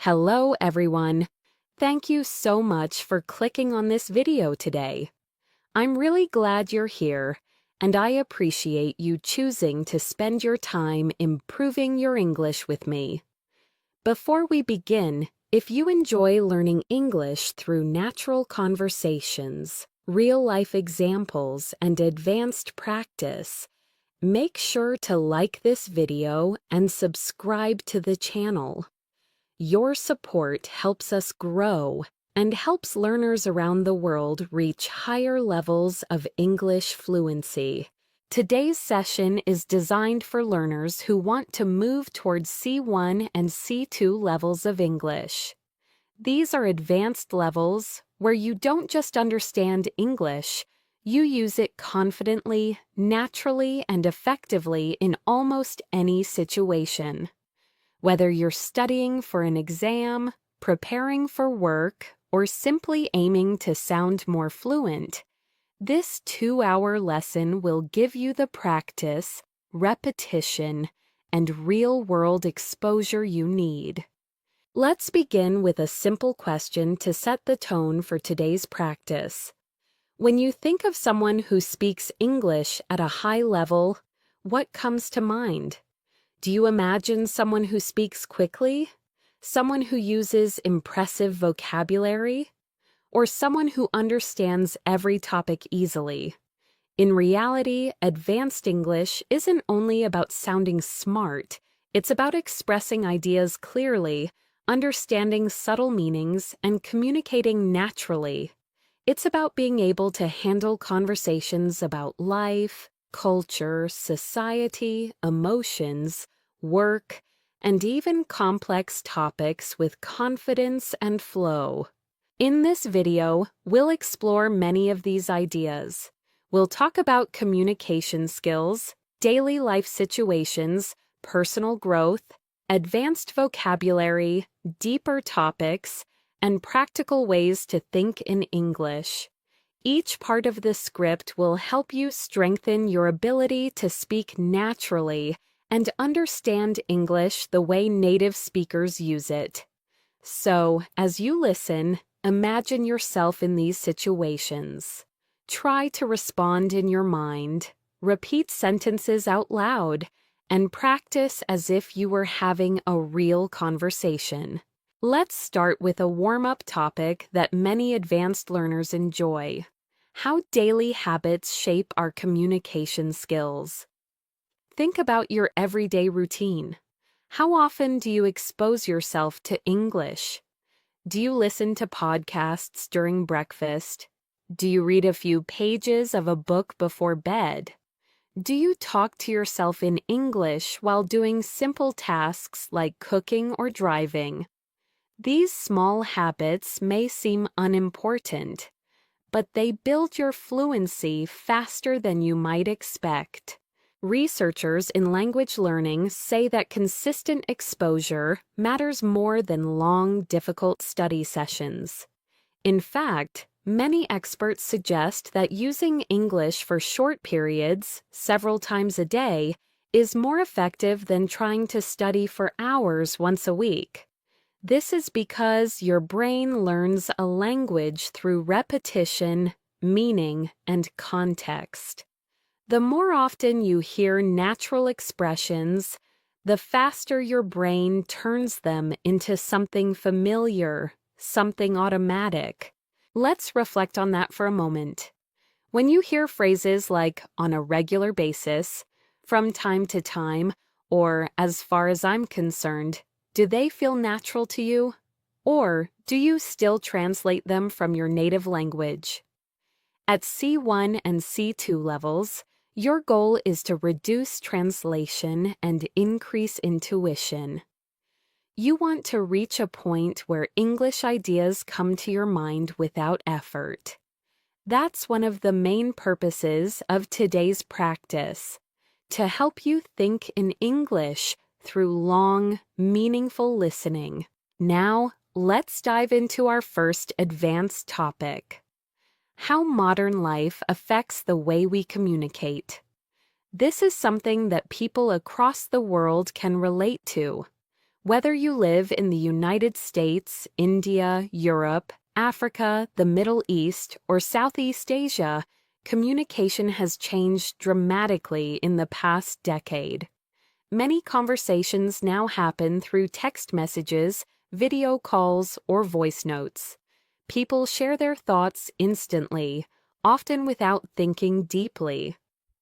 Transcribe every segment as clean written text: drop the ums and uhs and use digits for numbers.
Hello, everyone. Thank you so much for clicking on this video today. I'm really glad you're here, and I appreciate you choosing to spend your time improving your English with me. Before we begin, if you enjoy learning English through natural conversations, real-life examples, and advanced practice, make sure to like this video and subscribe to the channel. Your support helps us grow and helps learners around the world reach higher levels of English fluency. Today's session is designed for learners who want to move towards C1 and C2 levels of English. These are advanced levels where you don't just understand English, you use it confidently, naturally, and effectively in almost any situation. Whether you're studying for an exam, preparing for work, or simply aiming to sound more fluent, this 2-hour lesson will give you the practice, repetition, and real-world exposure you need. Let's begin with a simple question to set the tone for today's practice. When you think of someone who speaks English at a high level, what comes to mind? Do you imagine someone who speaks quickly? Someone who uses impressive vocabulary? Or someone who understands every topic easily? In reality, advanced English isn't only about sounding smart, it's about expressing ideas clearly, understanding subtle meanings, and communicating naturally. It's about being able to handle conversations about life, culture, society, emotions, work, and even complex topics with confidence and flow. In this video, we'll explore many of these ideas. We'll talk about communication skills, daily life situations, personal growth, advanced vocabulary, deeper topics, and practical ways to think in English. Each part of the script will help you strengthen your ability to speak naturally and understand English the way native speakers use it. So, as you listen, imagine yourself in these situations. Try to respond in your mind, repeat sentences out loud, and practice as if you were having a real conversation. Let's start with a warm-up topic that many advanced learners enjoy: how daily habits shape our communication skills. Think about your everyday routine. How often do you expose yourself to English? Do you listen to podcasts during breakfast? Do you read a few pages of a book before bed? Do you talk to yourself in English while doing simple tasks like cooking or driving? These small habits may seem unimportant, but they build your fluency faster than you might expect. Researchers in language learning say that consistent exposure matters more than long, difficult study sessions. In fact, many experts suggest that using English for short periods, several times a day, is more effective than trying to study for hours once a week. This is because your brain learns a language through repetition, meaning, and context. The more often you hear natural expressions, the faster your brain turns them into something familiar, something automatic. Let's reflect on that for a moment. When you hear phrases like "on a regular basis," "from time to time," or "as far as I'm concerned," do they feel natural to you? Or do you still translate them from your native language? At C1 and C2 levels, your goal is to reduce translation and increase intuition. You want to reach a point where English ideas come to your mind without effort. That's one of the main purposes of today's practice, to help you think in English through long, meaningful listening. Now, let's dive into our first advanced topic: how modern life affects the way we communicate. This is something that people across the world can relate to. Whether you live in the United States, India, Europe, Africa, the Middle East, or Southeast Asia, communication has changed dramatically in the past decade. Many conversations now happen through text messages, video calls, or voice notes. People share their thoughts instantly, often without thinking deeply.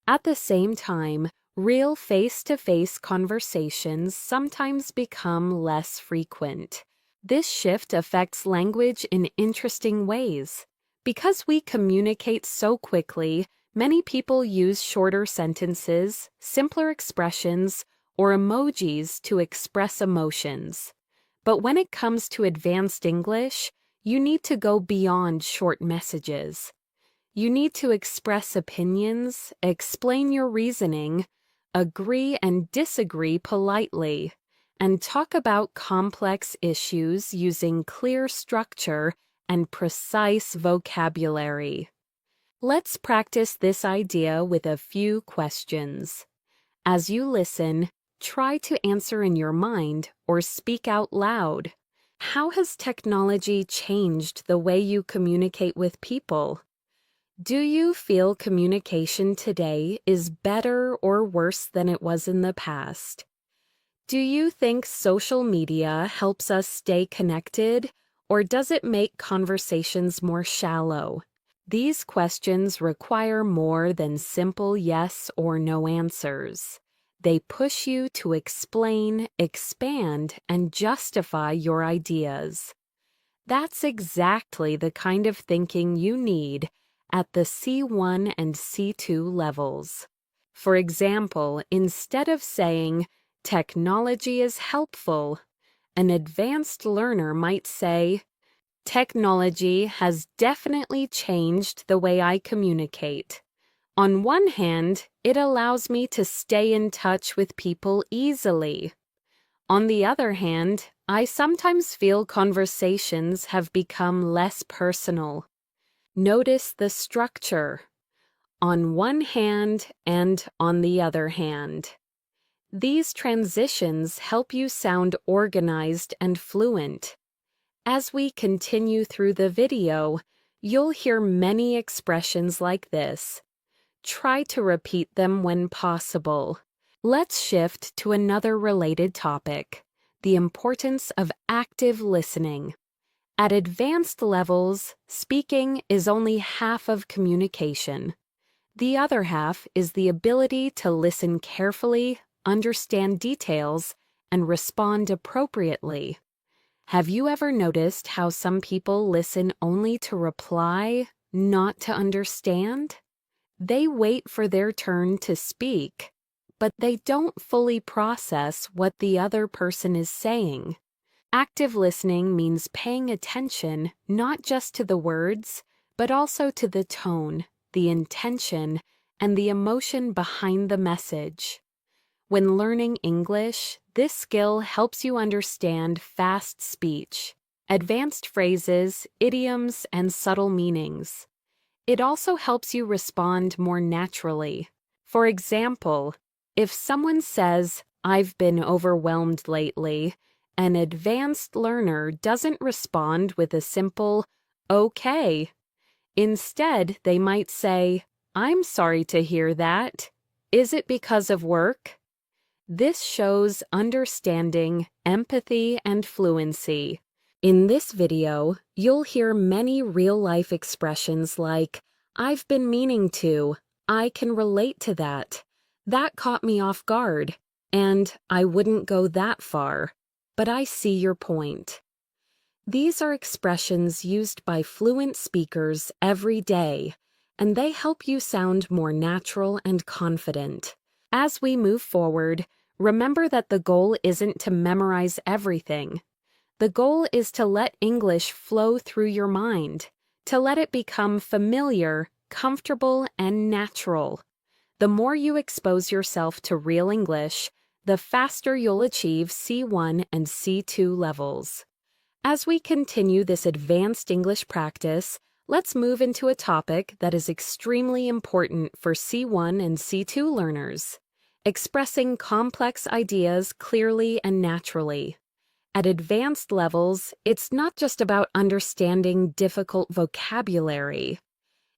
At the same time, real face-to-face conversations sometimes become less frequent. This shift affects language in interesting ways. Because we communicate so quickly, many people use shorter sentences, simpler expressions, or emojis to express emotions. But when it comes to advanced English, you need to go beyond short messages. You need to express opinions, explain your reasoning, agree and disagree politely, and talk about complex issues using clear structure and precise vocabulary. Let's practice this idea with a few questions. As you listen, try to answer in your mind or speak out loud. How has technology changed the way you communicate with people? Do you feel communication today is better or worse than it was in the past? Do you think social media helps us stay connected, or does it make conversations more shallow? These questions require more than simple yes or no answers. They push you to explain, expand, and justify your ideas. That's exactly the kind of thinking you need at the C1 and C2 levels. For example, instead of saying, "Technology is helpful," an advanced learner might say, "Technology has definitely changed the way I communicate. On one hand, it allows me to stay in touch with people easily. On the other hand, I sometimes feel conversations have become less personal." Notice the structure. On one hand and on the other hand. These transitions help you sound organized and fluent. As we continue through the video, you'll hear many expressions like this. Try to repeat them when possible. Let's shift to another related topic, the importance of active listening. At advanced levels, speaking is only half of communication. The other half is the ability to listen carefully, understand details, and respond appropriately. Have you ever noticed how some people listen only to reply, not to understand? They wait for their turn to speak, but they don't fully process what the other person is saying. Active listening means paying attention not just to the words, but also to the tone, the intention, and the emotion behind the message. When learning English, this skill helps you understand fast speech, advanced phrases, idioms, and subtle meanings. It also helps you respond more naturally. For example, if someone says, "I've been overwhelmed lately," an advanced learner doesn't respond with a simple, "Okay." Instead, they might say, "I'm sorry to hear that. Is it because of work?" This shows understanding, empathy, and fluency. In this video, you'll hear many real-life expressions like, "I've been meaning to," "I can relate to that," "That caught me off guard," and "I wouldn't go that far, but I see your point." These are expressions used by fluent speakers every day, and they help you sound more natural and confident. As we move forward, remember that the goal isn't to memorize everything. The goal is to let English flow through your mind, to let it become familiar, comfortable, and natural. The more you expose yourself to real English, the faster you'll achieve C1 and C2 levels. As we continue this advanced English practice, let's move into a topic that is extremely important for C1 and C2 learners: expressing complex ideas clearly and naturally. At advanced levels, it's not just about understanding difficult vocabulary.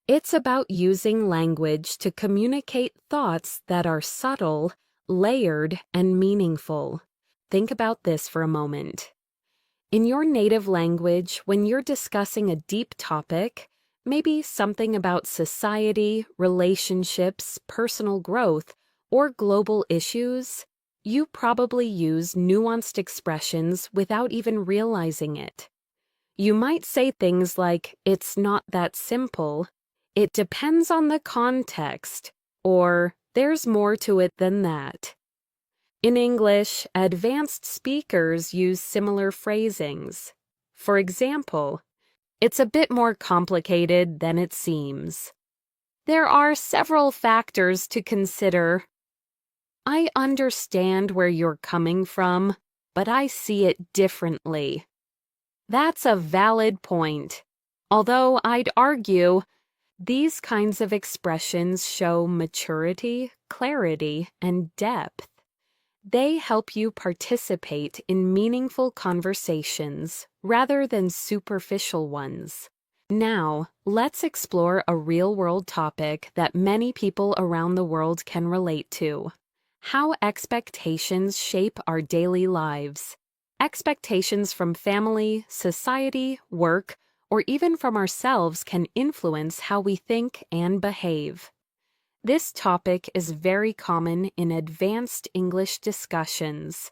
It's about using language to communicate thoughts that are subtle, layered, and meaningful. Think about this for a moment. In your native language, when you're discussing a deep topic, maybe something about society, relationships, personal growth, or global issues, you probably use nuanced expressions without even realizing it. You might say things like, "It's not that simple," "It depends on the context," or "There's more to it than that." In English, advanced speakers use similar phrasings. For example, "It's a bit more complicated than it seems." "There are several factors to consider." "I understand where you're coming from, but I see it differently." That's a valid point. Although I'd argue these kinds of expressions show maturity, clarity, and depth. They help you participate in meaningful conversations rather than superficial ones. Now, let's explore a real-world topic that many people around the world can relate to: how expectations shape our daily lives. Expectations from family, society, work, or even from ourselves can influence how we think and behave. This topic is very common in advanced English discussions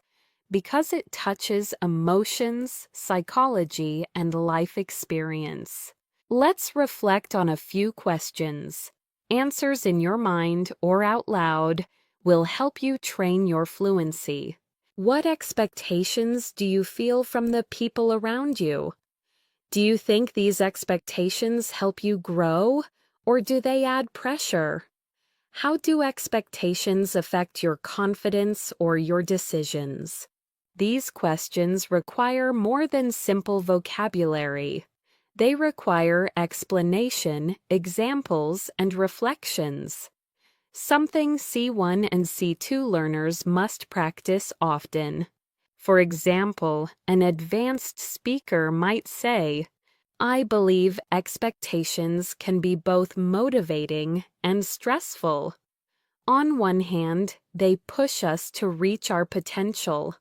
because it touches emotions, psychology, and life experience. Let's reflect on a few questions. Answers in your mind or out loud will help you train your fluency. What expectations do you feel from the people around you? Do you think these expectations help you grow, or do they add pressure? How do expectations affect your confidence or your decisions? These questions require more than simple vocabulary. They require explanation, examples, and reflections. Something C1 and C2 learners must practice often. For example, an advanced speaker might say, "I believe expectations can be both motivating and stressful. On one hand, they push us to reach our potential.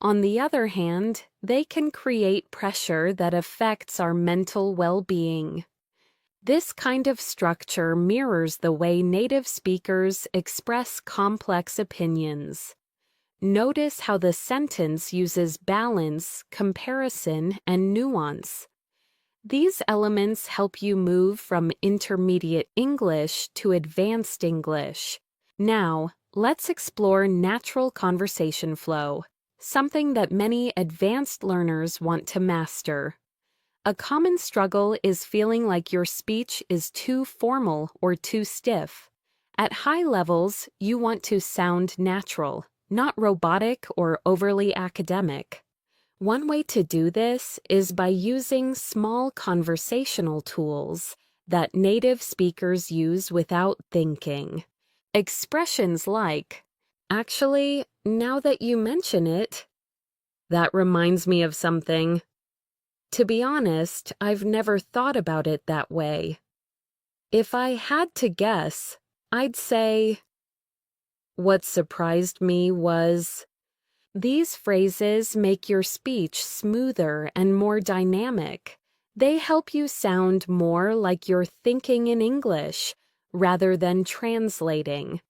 On the other hand, they can create pressure that affects our mental well-being." This kind of structure mirrors the way native speakers express complex opinions. Notice how the sentence uses balance, comparison, and nuance. These elements help you move from intermediate English to advanced English. Now, let's explore natural conversation flow, something that many advanced learners want to master. A common struggle is feeling like your speech is too formal or too stiff. At high levels, you want to sound natural, not robotic or overly academic. One way to do this is by using small conversational tools that native speakers use without thinking. Expressions like, "Actually, now that you mention it, that reminds me of something. To be honest, I've never thought about it that way. If I had to guess, I'd say, what surprised me was..." These phrases make your speech smoother and more dynamic. They help you sound more like you're thinking in English rather than translating.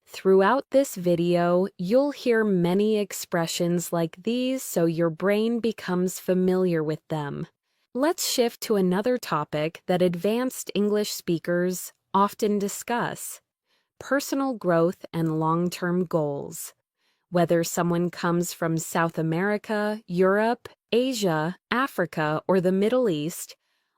Throughout this video, you'll hear many expressions like these so your brain becomes familiar with them. Let's shift to another topic that advanced English speakers often discuss: personal growth and long-term goals. Whether someone comes from South America, Europe, Asia, Africa, or the Middle East,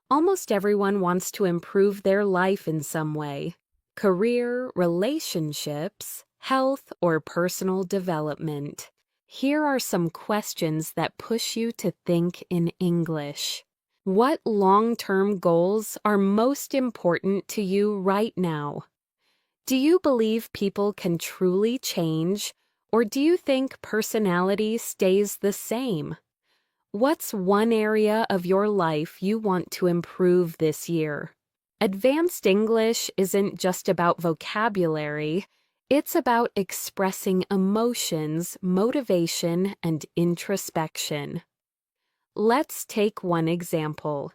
almost everyone wants to improve their life in some way: career, relationships, health, or personal development. Here are some questions that push you to think in English. What long-term goals are most important to you right now? Do you believe people can truly change, Or do you think personality stays the same? What's one area of your life you want to improve this year? Advanced English isn't just about vocabulary, it's about expressing emotions, motivation, and introspection. Let's take one example.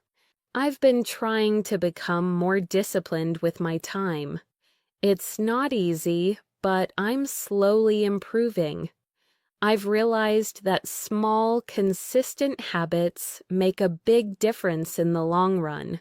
I've been trying to become more disciplined with my time. It's not easy, but I'm slowly improving. I've realized that small, consistent habits make a big difference in the long run.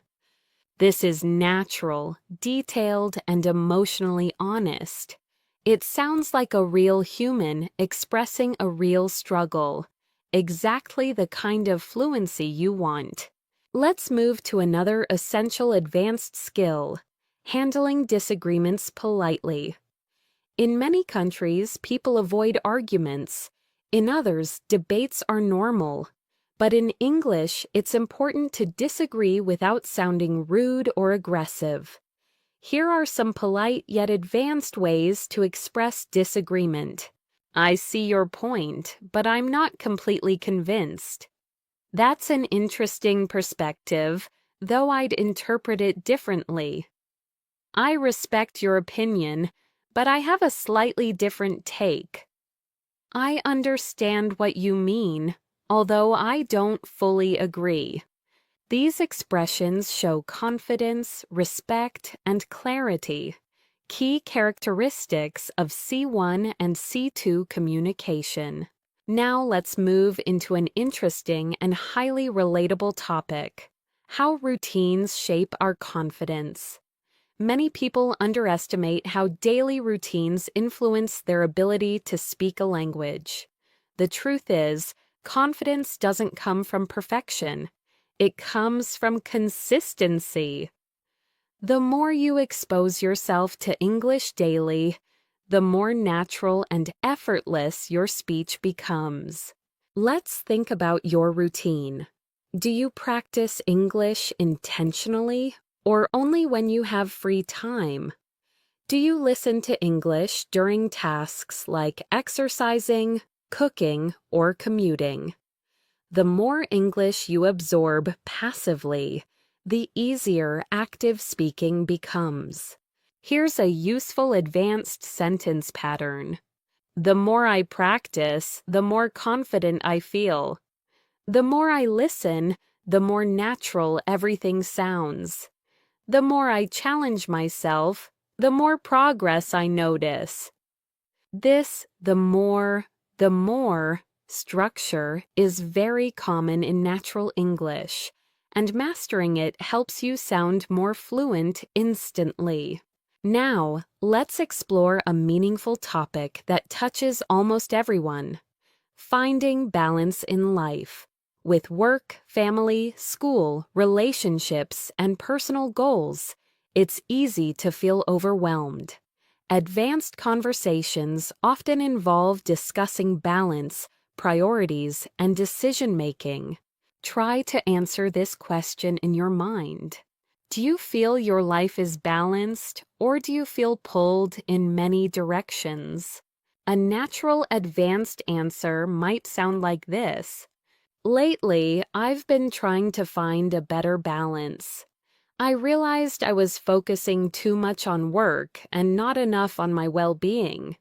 This is natural, detailed, and emotionally honest. It sounds like a real human expressing a real struggle, exactly the kind of fluency you want. Let's move to another essential advanced skill: handling disagreements politely. In many countries, people avoid arguments. In others, debates are normal. But in English, it's important to disagree without sounding rude or aggressive. Here are some polite yet advanced ways to express disagreement. I see your point, but I'm not completely convinced. That's an interesting perspective, though I'd interpret it differently. I respect your opinion, but I have a slightly different take. I understand what you mean, although I don't fully agree. These expressions show confidence, respect, and clarity, key characteristics of C1 and C2 communication. Now let's move into an interesting and highly relatable topic: how routines shape our confidence. Many people underestimate how daily routines influence their ability to speak a language. The truth is, confidence doesn't come from perfection. It comes from consistency. The more you expose yourself to English daily, the more natural and effortless your speech becomes. Let's think about your routine. Do you practice English intentionally, or only when you have free time? Do you listen to English during tasks like exercising, cooking, or commuting? The more English you absorb passively, the easier active speaking becomes. Here's a useful advanced sentence pattern. The more I practice, the more confident I feel. The more I listen, the more natural everything sounds. The more I challenge myself, the more progress I notice. This the more structure is very common in natural English, and mastering it helps you sound more fluent instantly. Now, let's explore a meaningful topic that touches almost everyone: finding balance in life. With work, family, school, relationships, and personal goals, it's easy to feel overwhelmed. Advanced conversations often involve discussing balance, priorities, and decision-making. Try to answer this question in your mind. Do you feel your life is balanced, or do you feel pulled in many directions? A natural advanced answer might sound like this: lately, I've been trying to find a better balance. I realized I was focusing too much on work and not enough on my well-being.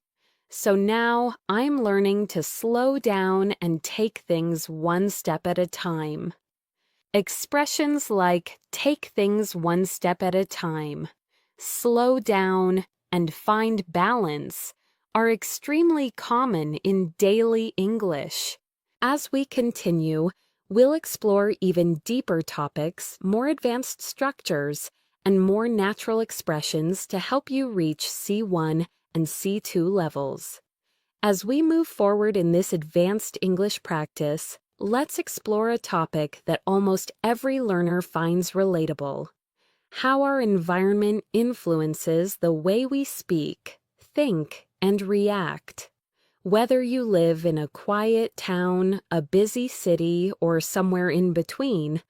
So now I'm learning to slow down and take things one step at a time. Expressions like "take things one step at a time," "slow down," and "find balance" are extremely common in daily English. As we continue, we'll explore even deeper topics, more advanced structures, and more natural expressions to help you reach C1 and C2 levels. As we move forward in this advanced English practice, let's explore a topic that almost every learner finds relatable: how our environment influences the way we speak, think, and react. Whether you live in a quiet town, a busy city, or somewhere in between,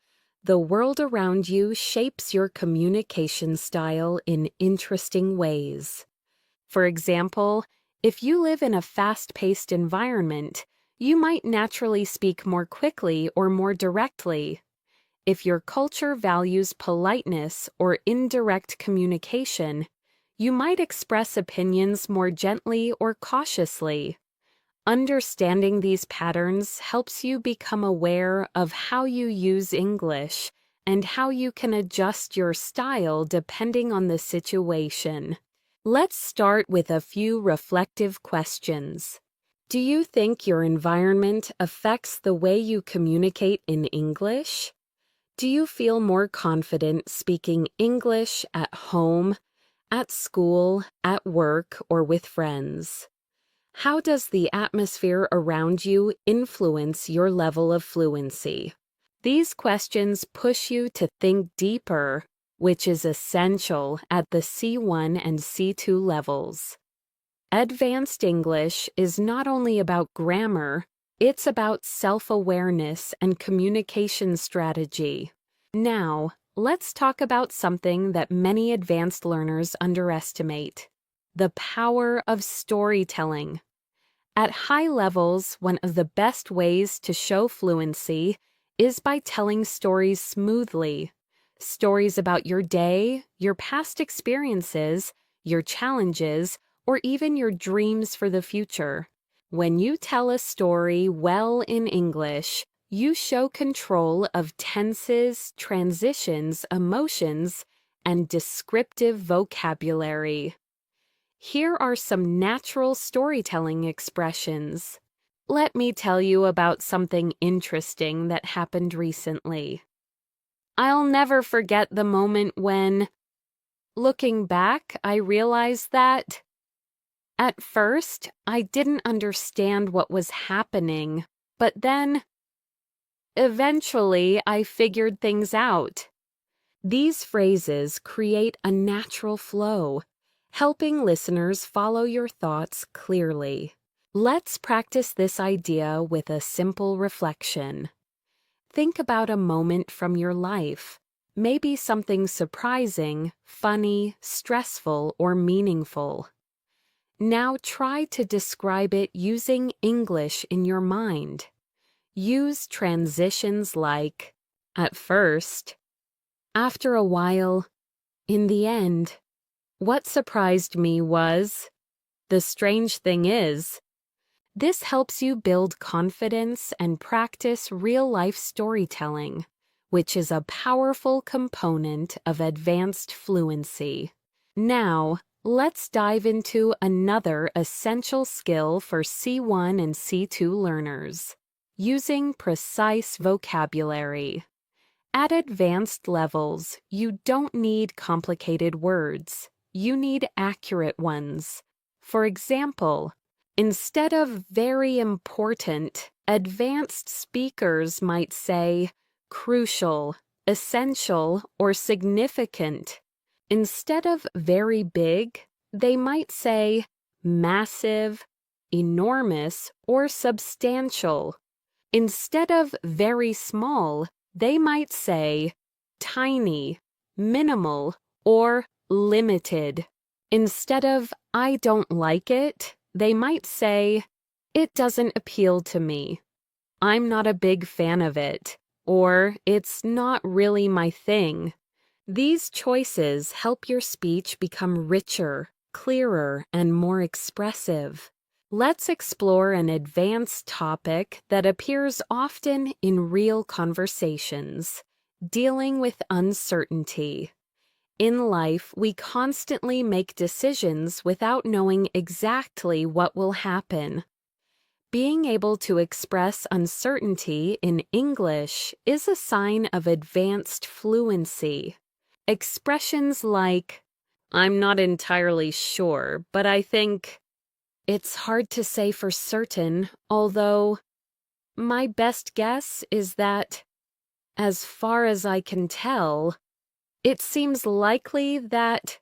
the world around you shapes your communication style in interesting ways. For example, If you live in a fast-paced environment, you might naturally speak more quickly or more directly. If your culture values politeness or indirect communication, you might express opinions more gently or cautiously. Understanding these patterns helps you become aware of how you use English and how you can adjust your style depending on the situation. Let's start with a few reflective questions. Do you think your environment affects the way you communicate in English? Do you feel more confident speaking English at home, at school, at work, or with friends? How does the atmosphere around you influence your level of fluency? These questions push you to think deeper, which is essential at the C1 and C2 levels. Advanced English is not only about grammar, it's about self-awareness and communication strategy. Now, let's talk about something that many advanced learners underestimate: the power of storytelling. At high levels, one of the best ways to show fluency is by telling stories smoothly. Stories about your day, your past experiences, your challenges, or even your dreams for the future. When you tell a story well in English, you show control of tenses, transitions, emotions, and descriptive vocabulary. Here are some natural storytelling expressions. Let me tell you about something interesting that happened recently. I'll never forget the moment when, looking back, I realized that at first I didn't understand what was happening, but then eventually I figured things out. These phrases create a natural flow, helping listeners follow your thoughts clearly. Let's practice this idea with a simple reflection. Think about a moment from your life, maybe something surprising, funny, stressful, or meaningful. Now try to describe it using English in your mind. Use transitions like, at first, after a while, in the end. What surprised me was, the strange thing is. This helps you build confidence and practice real-life storytelling, which is a powerful component of advanced fluency. Now, let's dive into another essential skill for C1 and C2 learners: using precise vocabulary. At advanced levels, you don't need complicated words. You need accurate ones. For example, instead of very important, advanced speakers might say crucial, essential, or significant. Instead of very big, they might say massive, enormous, or substantial. Instead of very small, they might say tiny, minimal, or limited. Instead of I don't like it, they might say it doesn't appeal to me. I'm not a big fan of it, or it's not really my thing. These choices help your speech become richer, clearer, and more expressive. Let's explore an advanced topic that appears often in real conversations: dealing with uncertainty. In life, we constantly make decisions without knowing exactly what will happen. Being able to express uncertainty in English is a sign of advanced fluency. Expressions like, I'm not entirely sure, but I think, it's hard to say for certain, although my best guess is that, as far as I can tell, it seems likely that.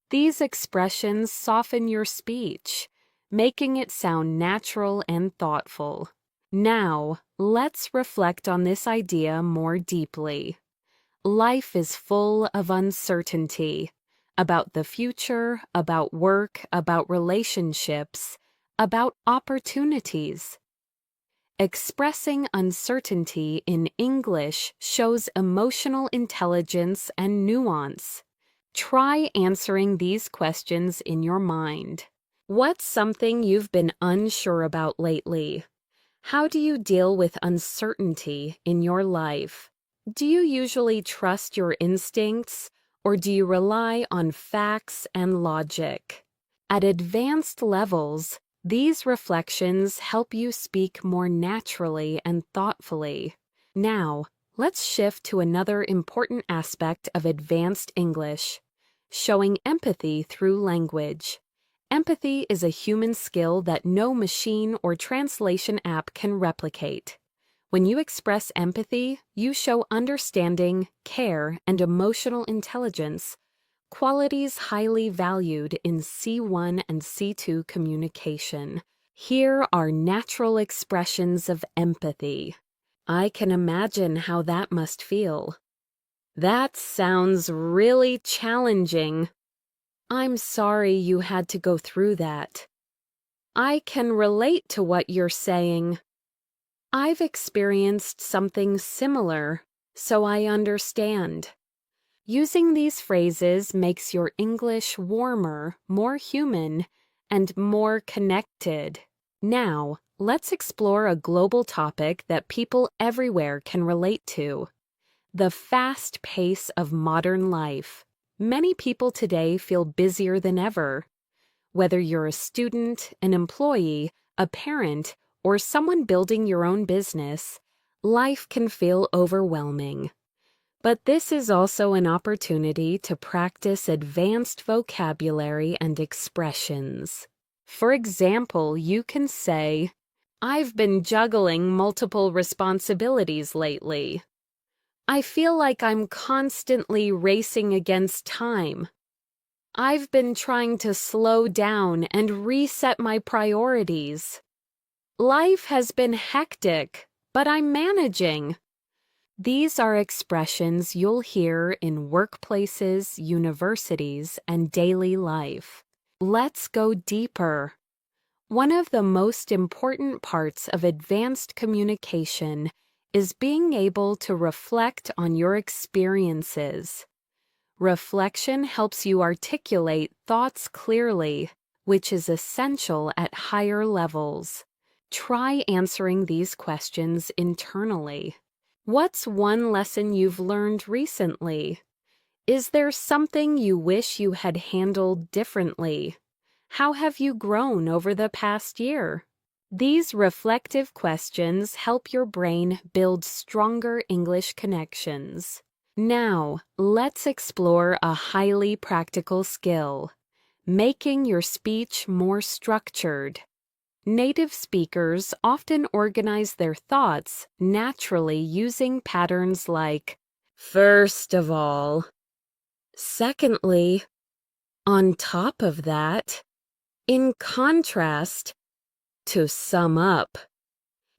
These expressions soften your speech, making it sound natural and thoughtful. Now, let's reflect on this idea more deeply. Life is full of uncertainty. about the future, about work, about relationships, about opportunities. Expressing uncertainty in English shows emotional intelligence and nuance. Try answering these questions in your mind. What's something you've been unsure about lately? How do you deal with uncertainty in your life? Do you usually trust your instincts, or do you rely on facts and logic? At advanced levels, these reflections help you speak more naturally and thoughtfully. Now, let's shift to another important aspect of advanced English: showing empathy through language. Empathy is a human skill that no machine or translation app can replicate. When you express empathy, you show understanding, care, and emotional intelligence, qualities highly valued in C1 and C2 communication. Here are natural expressions of empathy. I can imagine how that must feel. That sounds really challenging. I'm sorry you had to go through that. I can relate to what you're saying. I've experienced something similar, so I understand. Using these phrases makes your English warmer, more human, and more connected. Now, let's explore a global topic that people everywhere can relate to: the fast pace of modern life. Many people today feel busier than ever. Whether you're a student, an employee, a parent, or someone building your own business, life can feel overwhelming. But this is also an opportunity to practice advanced vocabulary and expressions. For example, you can say, "I've been juggling multiple responsibilities lately. I feel like I'm constantly racing against time. I've been trying to slow down and reset my priorities. Life has been hectic, but I'm managing." These are expressions you'll hear in workplaces, universities, and daily life. Let's go deeper. One of the most important parts of advanced communication is being able to reflect on your experiences. Reflection helps you articulate thoughts clearly, which is essential at higher levels. Try answering these questions internally. What's one lesson you've learned recently? Is there something you wish you had handled differently? How have you grown over the past year? These reflective questions help your brain build stronger English connections. Now, let's explore a highly practical skill: making your speech more structured. Native speakers often organize their thoughts naturally using patterns like "first of all," "secondly," "on top of that," "in contrast," "to sum up."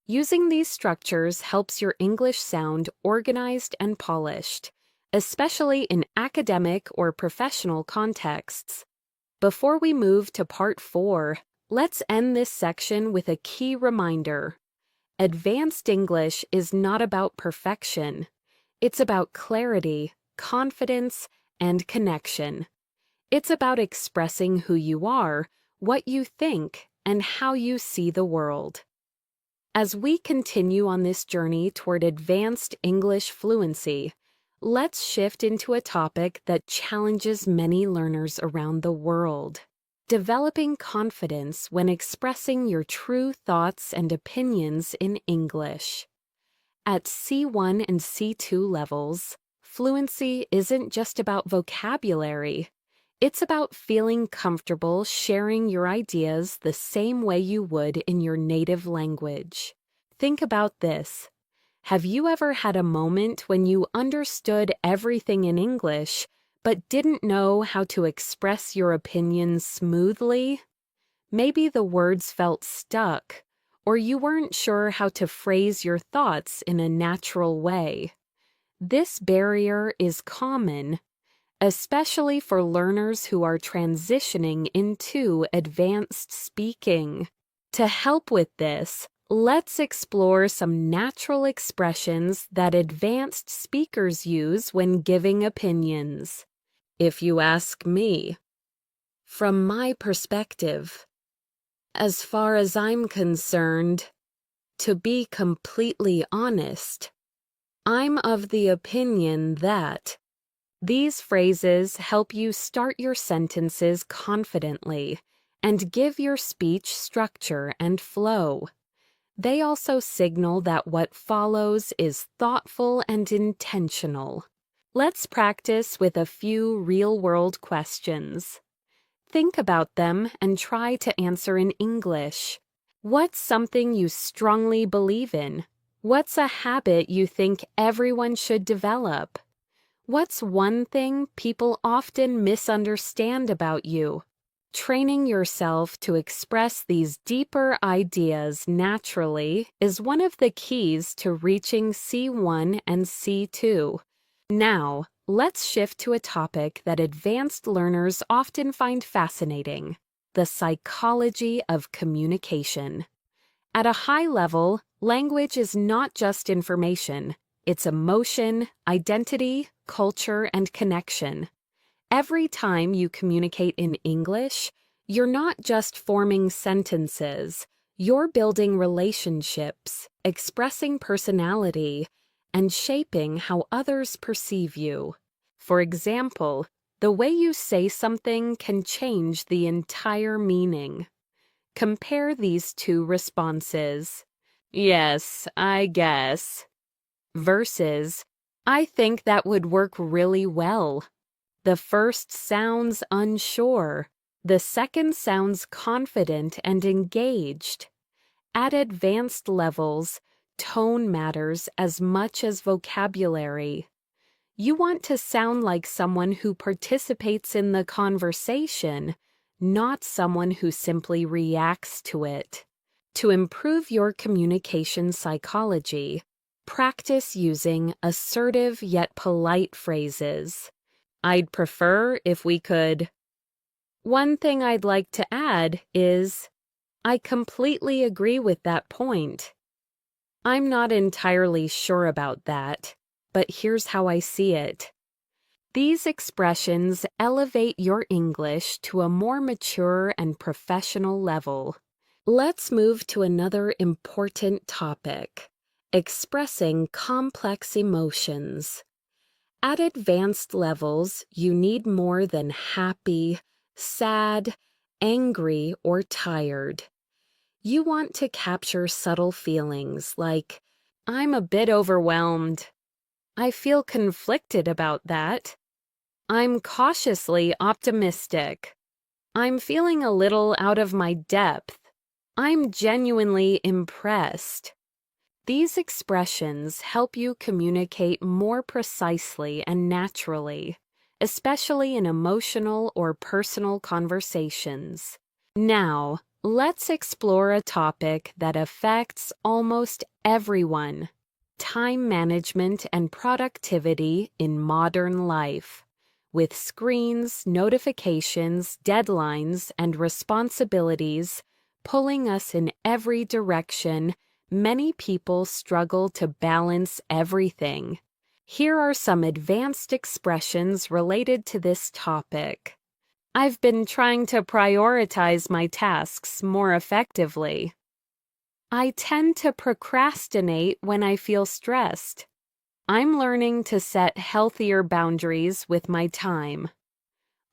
Using these structures helps your English sound organized and polished, especially in academic or professional contexts. Before we move to part 4, let's end this section with a key reminder. Advanced English is not about perfection. It's about clarity, confidence, and connection. It's about expressing who you are, what you think, and how you see the world. As we continue on this journey toward advanced English fluency, let's shift into a topic that challenges many learners around the world: developing confidence when expressing your true thoughts and opinions in English. At C1 and C2 levels, fluency isn't just about vocabulary. It's about feeling comfortable sharing your ideas the same way you would in your native language. Think about this. Have you ever had a moment when you understood everything in English, but didn't know how to express your opinions smoothly? Maybe the words felt stuck, or you weren't sure how to phrase your thoughts in a natural way. This barrier is common. especially for learners who are transitioning into advanced speaking. To help with this, let's explore some natural expressions that advanced speakers use when giving opinions. If you ask me, from my perspective, as far as I'm concerned, to be completely honest, I'm of the opinion that these phrases help you start your sentences confidently and give your speech structure and flow. They also signal that what follows is thoughtful and intentional. Let's practice with a few real-world questions. Think about them and try to answer in English. What's something you strongly believe in? What's a habit you think everyone should develop? What's one thing people often misunderstand about you? Training yourself to express these deeper ideas naturally is one of the keys to reaching C1 and C2. Now, let's shift to a topic that advanced learners often find fascinating: the psychology of communication. At a high level, language is not just information. It's emotion, identity, culture, and connection. Every time you communicate in English, you're not just forming sentences, you're building relationships, expressing personality, and shaping how others perceive you. For example, the way you say something can change the entire meaning. Compare these two responses. Yes, I guess. Versus, I think that would work really well. The first sounds unsure. The second sounds confident and engaged. At advanced levels, tone matters as much as vocabulary. You want to sound like someone who participates in the conversation, not someone who simply reacts to it. To improve your communication psychology, practice using assertive yet polite phrases. I'd prefer if we could. One thing I'd like to add is, I completely agree with that point. I'm not entirely sure about that, but here's how I see it. These expressions elevate your English to a more mature and professional level. Let's move to another important topic: expressing complex emotions. At advanced levels, you need more than happy, sad, angry, or tired. You want to capture subtle feelings like, I'm a bit overwhelmed. I feel conflicted about that. I'm cautiously optimistic. I'm feeling a little out of my depth. I'm genuinely impressed. These expressions help you communicate more precisely and naturally, especially in emotional or personal conversations. Now, let's explore a topic that affects almost everyone: time management and productivity in modern life. With screens, notifications, deadlines, and responsibilities pulling us in every direction, many people struggle to balance everything. Here are some advanced expressions related to this topic. I've been trying to prioritize my tasks more effectively. I tend to procrastinate when I feel stressed. I'm learning to set healthier boundaries with my time.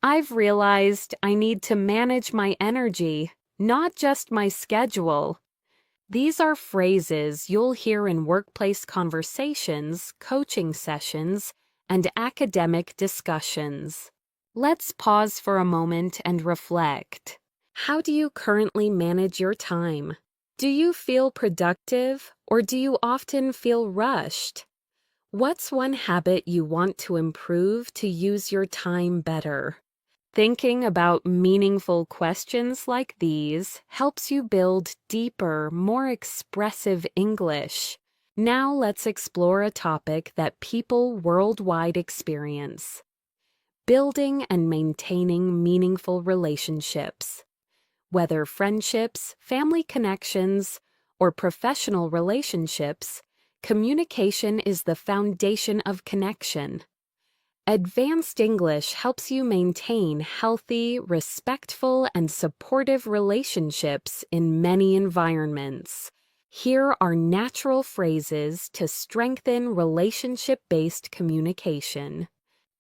I've realized I need to manage my energy, not just my schedule. These are phrases you'll hear in workplace conversations, coaching sessions, and academic discussions. Let's pause for a moment and reflect. How do you currently manage your time? Do you feel productive, or do you often feel rushed? What's one habit you want to improve to use your time better? Thinking about meaningful questions like these helps you build deeper, more expressive English. Now let's explore a topic that people worldwide experience: building and maintaining meaningful relationships. Whether friendships, family connections, or professional relationships, communication is the foundation of connection. Advanced English helps you maintain healthy, respectful, and supportive relationships in many environments. Here are natural phrases to strengthen relationship-based communication.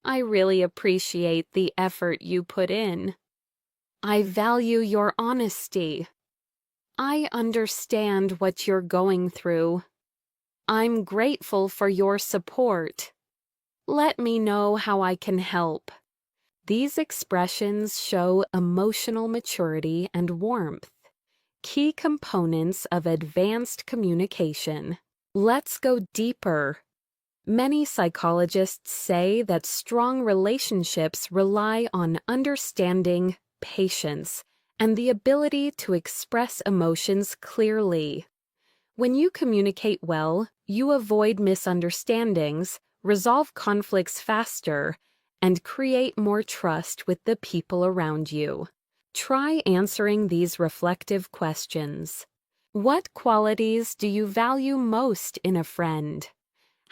I really appreciate the effort you put in. I value your honesty. I understand what you're going through. I'm grateful for your support. Let me know how I can help. These expressions show emotional maturity and warmth, key components of advanced communication. Let's go deeper. Many psychologists say that strong relationships rely on understanding, patience, and the ability to express emotions clearly. When you communicate well, you avoid misunderstandings, resolve conflicts faster, and create more trust with the people around you. Try answering these reflective questions. What qualities do you value most in a friend?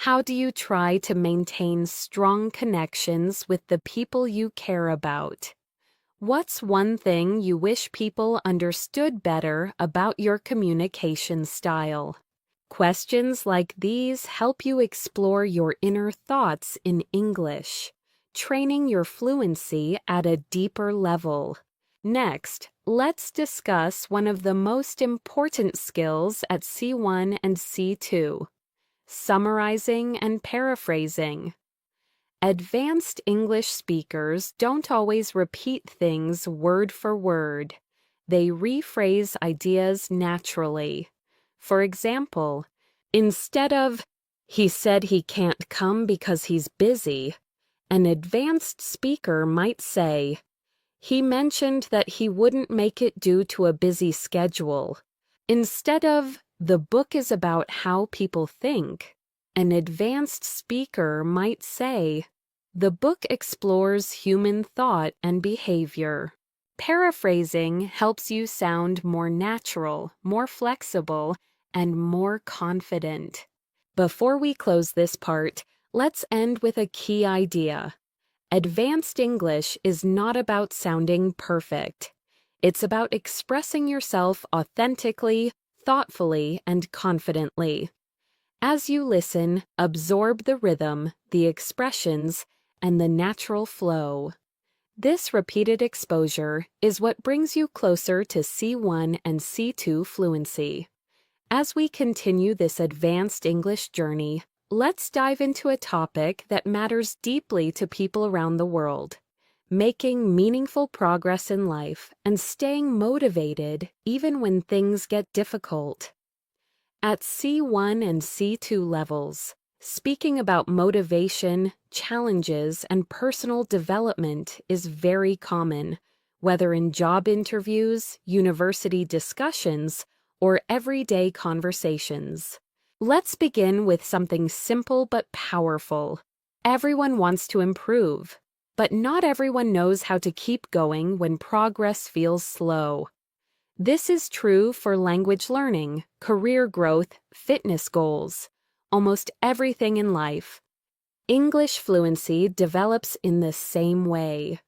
How do you try to maintain strong connections with the people you care about? What's one thing you wish people understood better about your communication style? Questions like these help you explore your inner thoughts in English, training your fluency at a deeper level. Next, let's discuss one of the most important skills at C1 and C2: summarizing and paraphrasing. Advanced English speakers don't always repeat things word for word. They rephrase ideas naturally. For example, instead of, "He said he can't come because he's busy," an advanced speaker might say, "He mentioned that he wouldn't make it due to a busy schedule." Instead of, "The book is about how people think," an advanced speaker might say, "The book explores human thought and behavior." Paraphrasing helps you sound more natural, more flexible, and more confident. Before we close this part, let's end with a key idea. Advanced English is not about sounding perfect. It's about expressing yourself authentically, thoughtfully, and confidently. As you listen, absorb the rhythm, the expressions, and the natural flow. This repeated exposure is what brings you closer to C1 and C2 fluency. As we continue this advanced English journey, let's dive into a topic that matters deeply to people around the world: making meaningful progress in life and staying motivated even when things get difficult. At C1 and C2 levels, speaking about motivation, challenges, and personal development is very common, whether in job interviews, university discussions, or everyday conversations. Let's begin with something simple but powerful. Everyone wants to improve, but not everyone knows how to keep going when progress feels slow. This is true for language learning, career growth, fitness goals, almost everything in life. English fluency develops in the same way.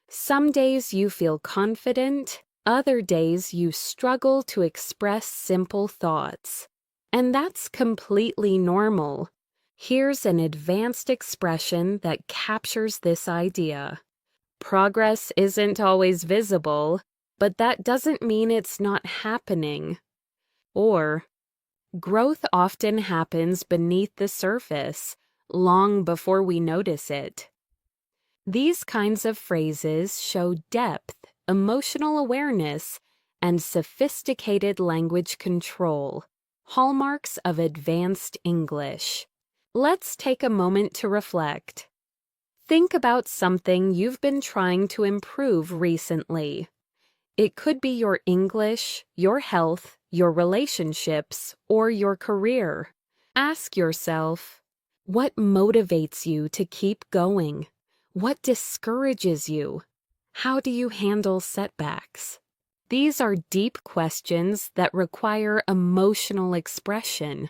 Some days you feel confident, other days you struggle to express simple thoughts. And that's completely normal. Here's an advanced expression that captures this idea. Progress isn't always visible, but that doesn't mean it's not happening. Or, growth often happens beneath the surface, long before we notice it. These kinds of phrases show depth, emotional awareness, and sophisticated language control, hallmarks of advanced English. Let's take a moment to reflect. Think about something you've been trying to improve recently. It could be your English, your health, your relationships, or your career. Ask yourself, what motivates you to keep going? What discourages you? How do you handle setbacks? These are deep questions that require emotional expression,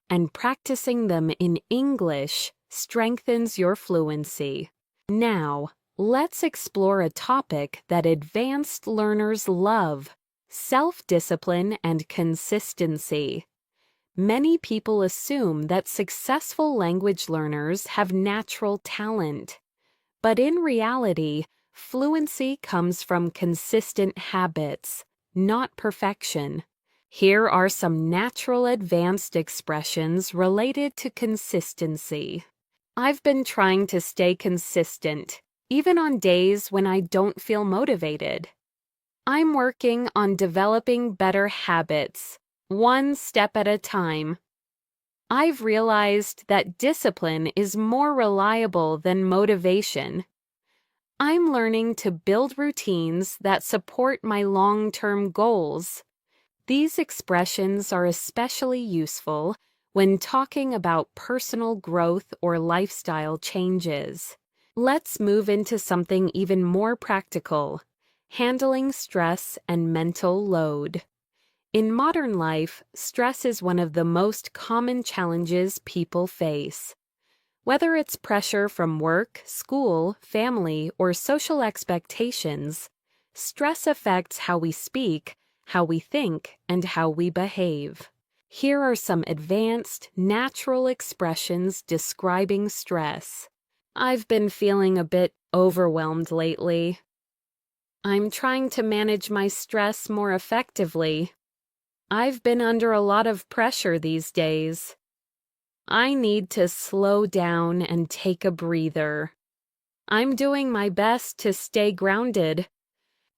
and practicing them in English strengthens your fluency. Now, let's explore a topic that advanced learners love: self-discipline and consistency. Many people assume that successful language learners have natural talent. But in reality, fluency comes from consistent habits, not perfection. Here are some natural advanced expressions related to consistency. I've been trying to stay consistent, even on days when I don't feel motivated. I'm working on developing better habits, one step at a time. I've realized that discipline is more reliable than motivation. I'm learning to build routines that support my long-term goals. These expressions are especially useful when talking about personal growth or lifestyle changes. Let's move into something even more practical: handling stress and mental load. In modern life, stress is one of the most common challenges people face. Whether it's pressure from work, school, family, or social expectations, stress affects how we speak, how we think, and how we behave. Here are some advanced, natural expressions describing stress. I've been feeling a bit overwhelmed lately. I'm trying to manage my stress more effectively. I've been under a lot of pressure these days. I need to slow down and take a breather. I'm doing my best to stay grounded.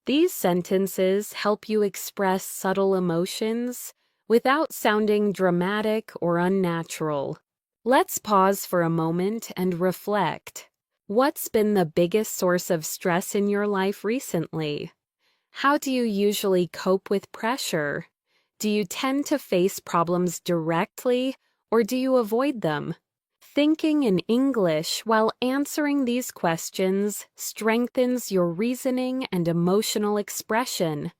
These sentences help you express subtle emotions without sounding dramatic or unnatural. Let's pause for a moment and reflect. What's been the biggest source of stress in your life recently? How do you usually cope with pressure? Do you tend to face problems directly, or do you avoid them? Thinking in English while answering these questions strengthens your reasoning and emotional expression,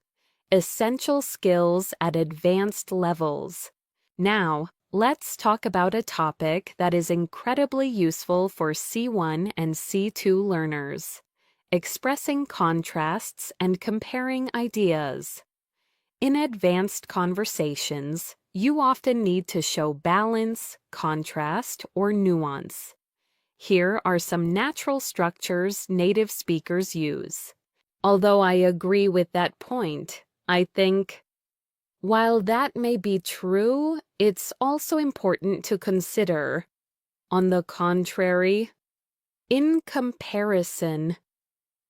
essential skills at advanced levels. Now, let's talk about a topic that is incredibly useful for C1 and C2 learners: expressing contrasts and comparing ideas. In advanced conversations, you often need to show balance, contrast, or nuance. Here are some natural structures native speakers use. Although I agree with that point, I think, while that may be true, it's also important to consider, on the contrary, in comparison.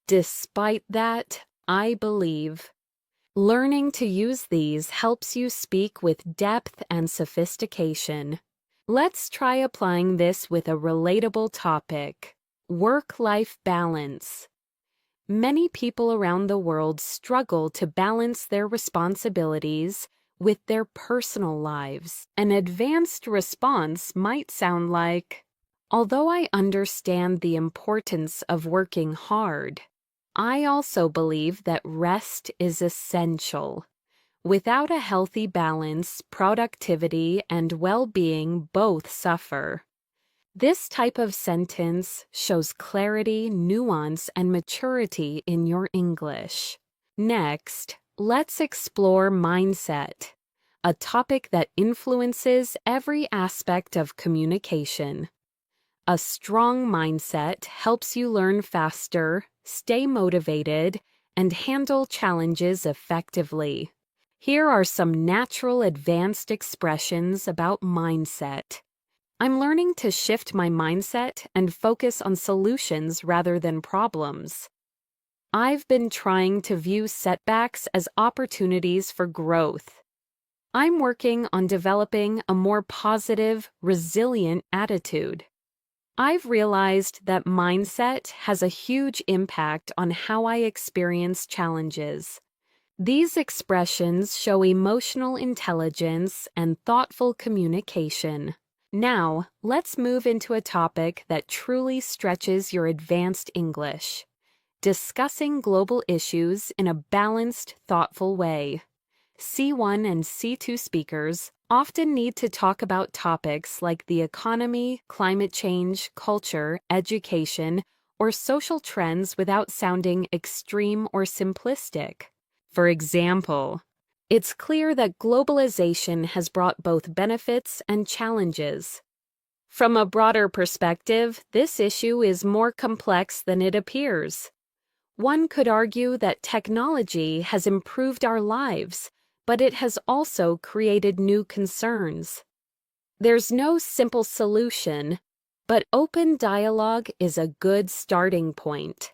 Despite that, I believe. Learning to use these helps you speak with depth and sophistication. Let's try applying this with a relatable topic: work-life balance. Many people around the world struggle to balance their responsibilities with their personal lives. An advanced response might sound like, although I understand the importance of working hard, I also believe that rest is essential. Without a healthy balance, productivity and well-being both suffer. This type of sentence shows clarity, nuance, and maturity in your English. Next, let's explore mindset, a topic that influences every aspect of communication. A strong mindset helps you learn faster, stay motivated, and handle challenges effectively. Here are some natural advanced expressions about mindset. I'm learning to shift my mindset and focus on solutions rather than problems. I've been trying to view setbacks as opportunities for growth. I'm working on developing a more positive, resilient attitude. I've realized that mindset has a huge impact on how I experience challenges. These expressions show emotional intelligence and thoughtful communication. Now, let's move into a topic that truly stretches your advanced English: discussing global issues in a balanced, thoughtful way. C1 and C2 speakers often need to talk about topics like the economy, climate change, culture, education, or social trends without sounding extreme or simplistic. For example, it's clear that globalization has brought both benefits and challenges. From a broader perspective, this issue is more complex than it appears. One could argue that technology has improved our lives, but it has also created new concerns. There's no simple solution, but open dialogue is a good starting point.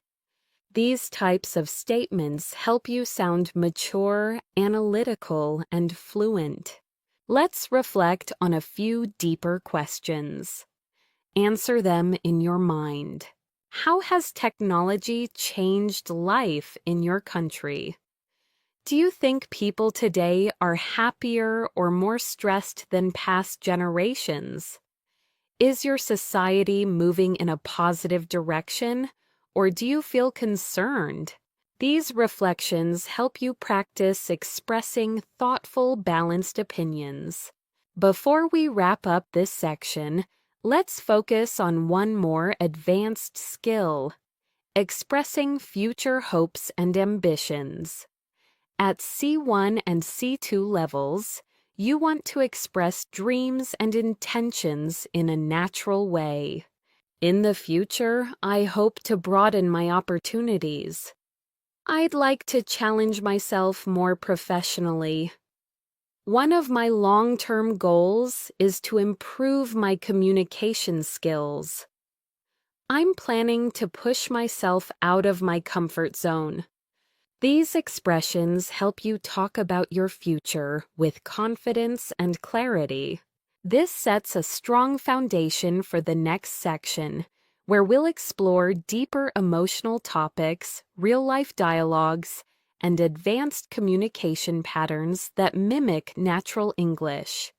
These types of statements help you sound mature, analytical, and fluent. Let's reflect on a few deeper questions. Answer them in your mind. How has technology changed life in your country? Do you think people today are happier or more stressed than past generations? Is your society moving in a positive direction, or do you feel concerned? These reflections help you practice expressing thoughtful, balanced opinions. Before we wrap up this section, let's focus on one more advanced skill: expressing future hopes and ambitions. At C1 and C2 levels, you want to express dreams and intentions in a natural way. In the future, I hope to broaden my opportunities. I'd like to challenge myself more professionally. One of my long-term goals is to improve my communication skills. I'm planning to push myself out of my comfort zone. These expressions help you talk about your future with confidence and clarity. This sets a strong foundation for the next section, where we'll explore deeper emotional topics, real-life dialogues, and advanced communication patterns that mimic natural English.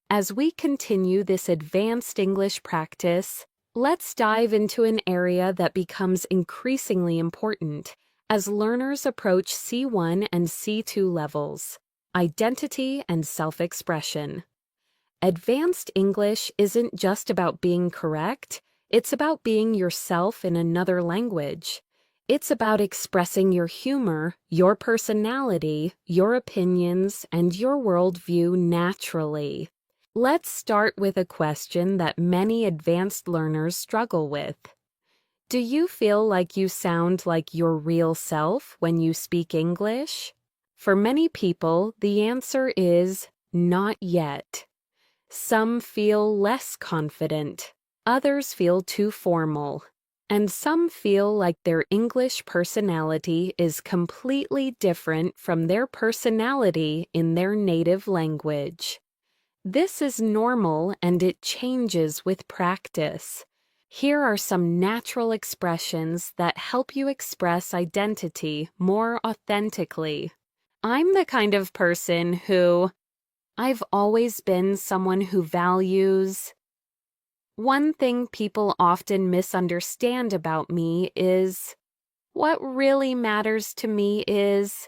As we continue this advanced English practice, let's dive into an area that becomes increasingly important as learners approach C1 and C2 levels: identity and self-expression. Advanced English isn't just about being correct, it's about being yourself in another language. It's about expressing your humor, your personality, your opinions, and your worldview naturally. Let's start with a question that many advanced learners struggle with. Do you feel like you sound like your real self when you speak English? For many people, the answer is not yet. Some feel less confident, others feel too formal, and some feel like their English personality is completely different from their personality in their native language. This is normal and it changes with practice. Here are some natural expressions that help you express identity more authentically. I'm the kind of person who... I've always been someone who values... One thing people often misunderstand about me is... What really matters to me is...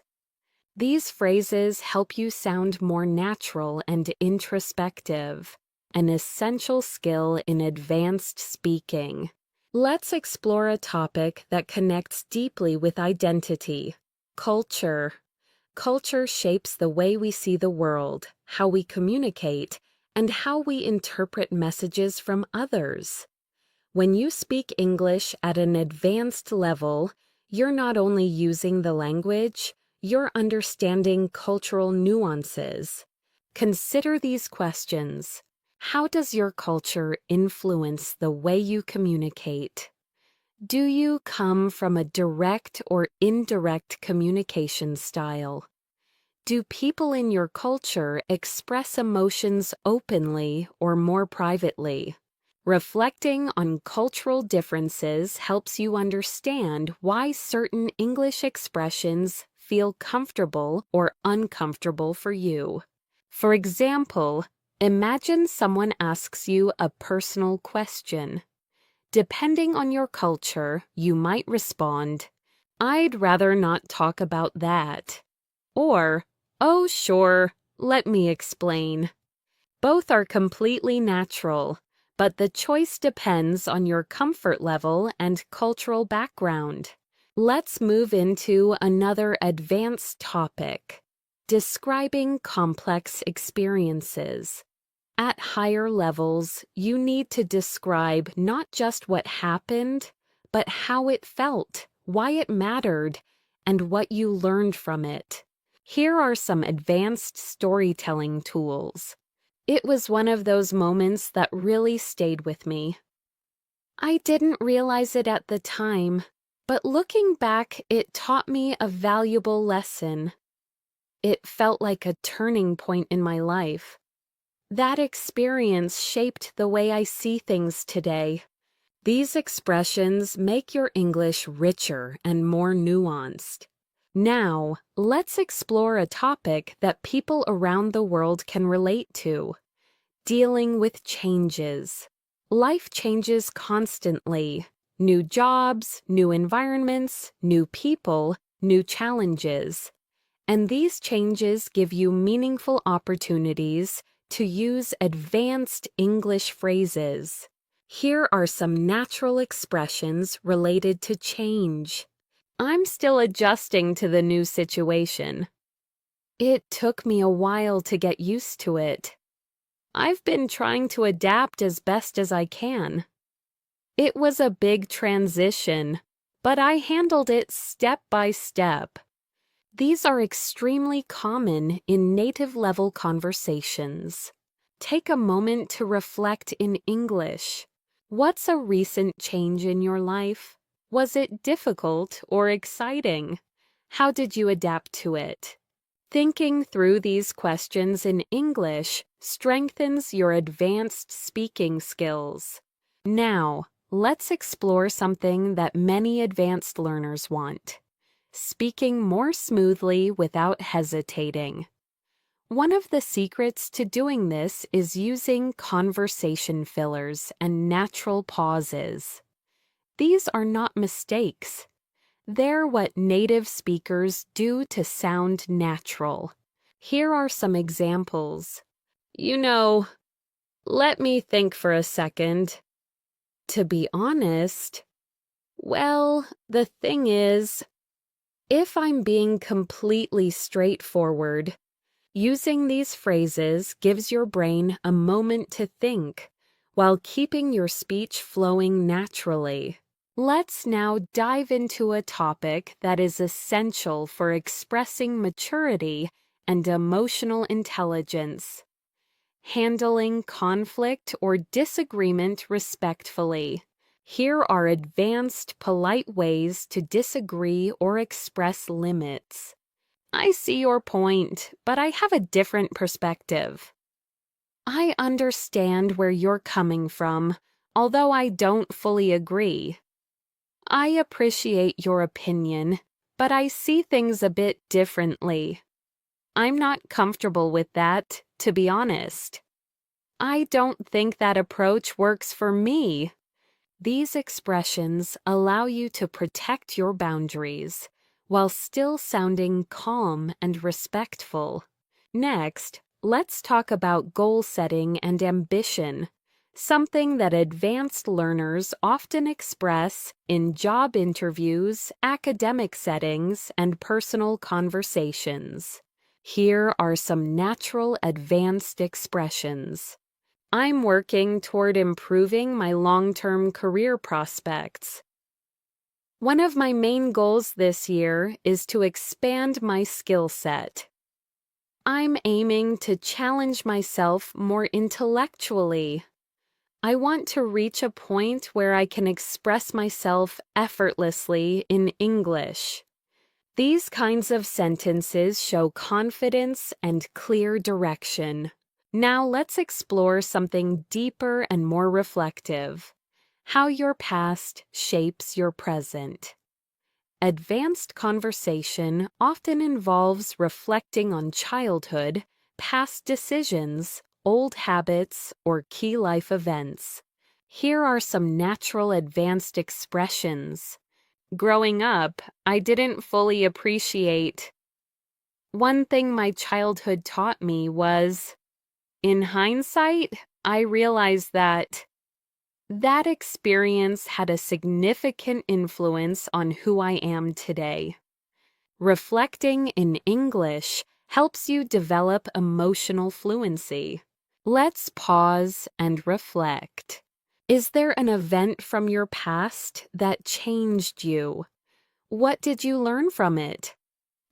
These phrases help you sound more natural and introspective, an essential skill in advanced speaking. Let's explore a topic that connects deeply with identity: culture. Culture shapes the way we see the world, how we communicate, and how we interpret messages from others. When you speak English at an advanced level, you're not only using the language, you're understanding cultural nuances. Consider these questions. How does your culture influence the way you communicate? Do you come from a direct or indirect communication style? Do people in your culture express emotions openly or more privately? Reflecting on cultural differences helps you understand why certain English expressions feel comfortable or uncomfortable for you. For example, Imagine someone asks you a personal question. Depending on your culture, you might respond, "I'd rather not talk about that." Or, "Oh, sure, let me explain." Both are completely natural, but the choice depends on your comfort level and cultural background. Let's move into another advanced topic: describing complex experiences. At higher levels, you need to describe not just what happened, but how it felt, why it mattered, and what you learned from it. Here are some advanced storytelling tools. It was one of those moments that really stayed with me. I didn't realize it at the time, but looking back, it taught me a valuable lesson. It felt like a turning point in my life. That experience shaped the way I see things today. These expressions make your English richer and more nuanced. Now, let's explore a topic that people around the world can relate to: dealing with changes. Life changes constantly. New jobs, new environments, new people, new challenges. And these changes give you meaningful opportunities to use advanced English phrases. Here are some natural expressions related to change. I'm still adjusting to the new situation. It took me a while to get used to it. I've been trying to adapt as best as I can. It was a big transition, but I handled it step by step. These are extremely common in native-level conversations. Take a moment to reflect in English. What's a recent change in your life? Was it difficult or exciting? How did you adapt to it? Thinking through these questions in English strengthens your advanced speaking skills. Now, let's explore something that many advanced learners want: speaking more smoothly without hesitating. One of the secrets to doing this is using conversation fillers and natural pauses. These are not mistakes. They're what native speakers do to sound natural. Here are some examples. Let me think for a second. To be honest, well, the thing is, if I'm being completely straightforward, using these phrases gives your brain a moment to think while keeping your speech flowing naturally. Let's now dive into a topic that is essential for expressing maturity and emotional intelligence: handling conflict or disagreement respectfully. Here are advanced, polite ways to disagree or express limits. I see your point, but I have a different perspective. I understand where you're coming from, although I don't fully agree. I appreciate your opinion, but I see things a bit differently. I'm not comfortable with that, to be honest. I don't think that approach works for me. These expressions allow you to protect your boundaries while still sounding calm and respectful. Next, let's talk about goal setting and ambition, something that advanced learners often express in job interviews, academic settings, and personal conversations. Here are some natural advanced expressions. I'm working toward improving my long-term career prospects. One of my main goals this year is to expand my skill set. I'm aiming to challenge myself more intellectually. I want to reach a point where I can express myself effortlessly in English. These kinds of sentences show confidence and clear direction. Now let's explore something deeper and more reflective: how your past shapes your present. Advanced conversation often involves reflecting on childhood, past decisions, old habits, or key life events. Here are some natural advanced expressions. Growing up, I didn't fully appreciate. One thing my childhood taught me was, in hindsight, I realized that experience had a significant influence on who I am today. Reflecting in English helps you develop emotional fluency. Let's pause and reflect. Is there an event from your past that changed you? What did you learn from it?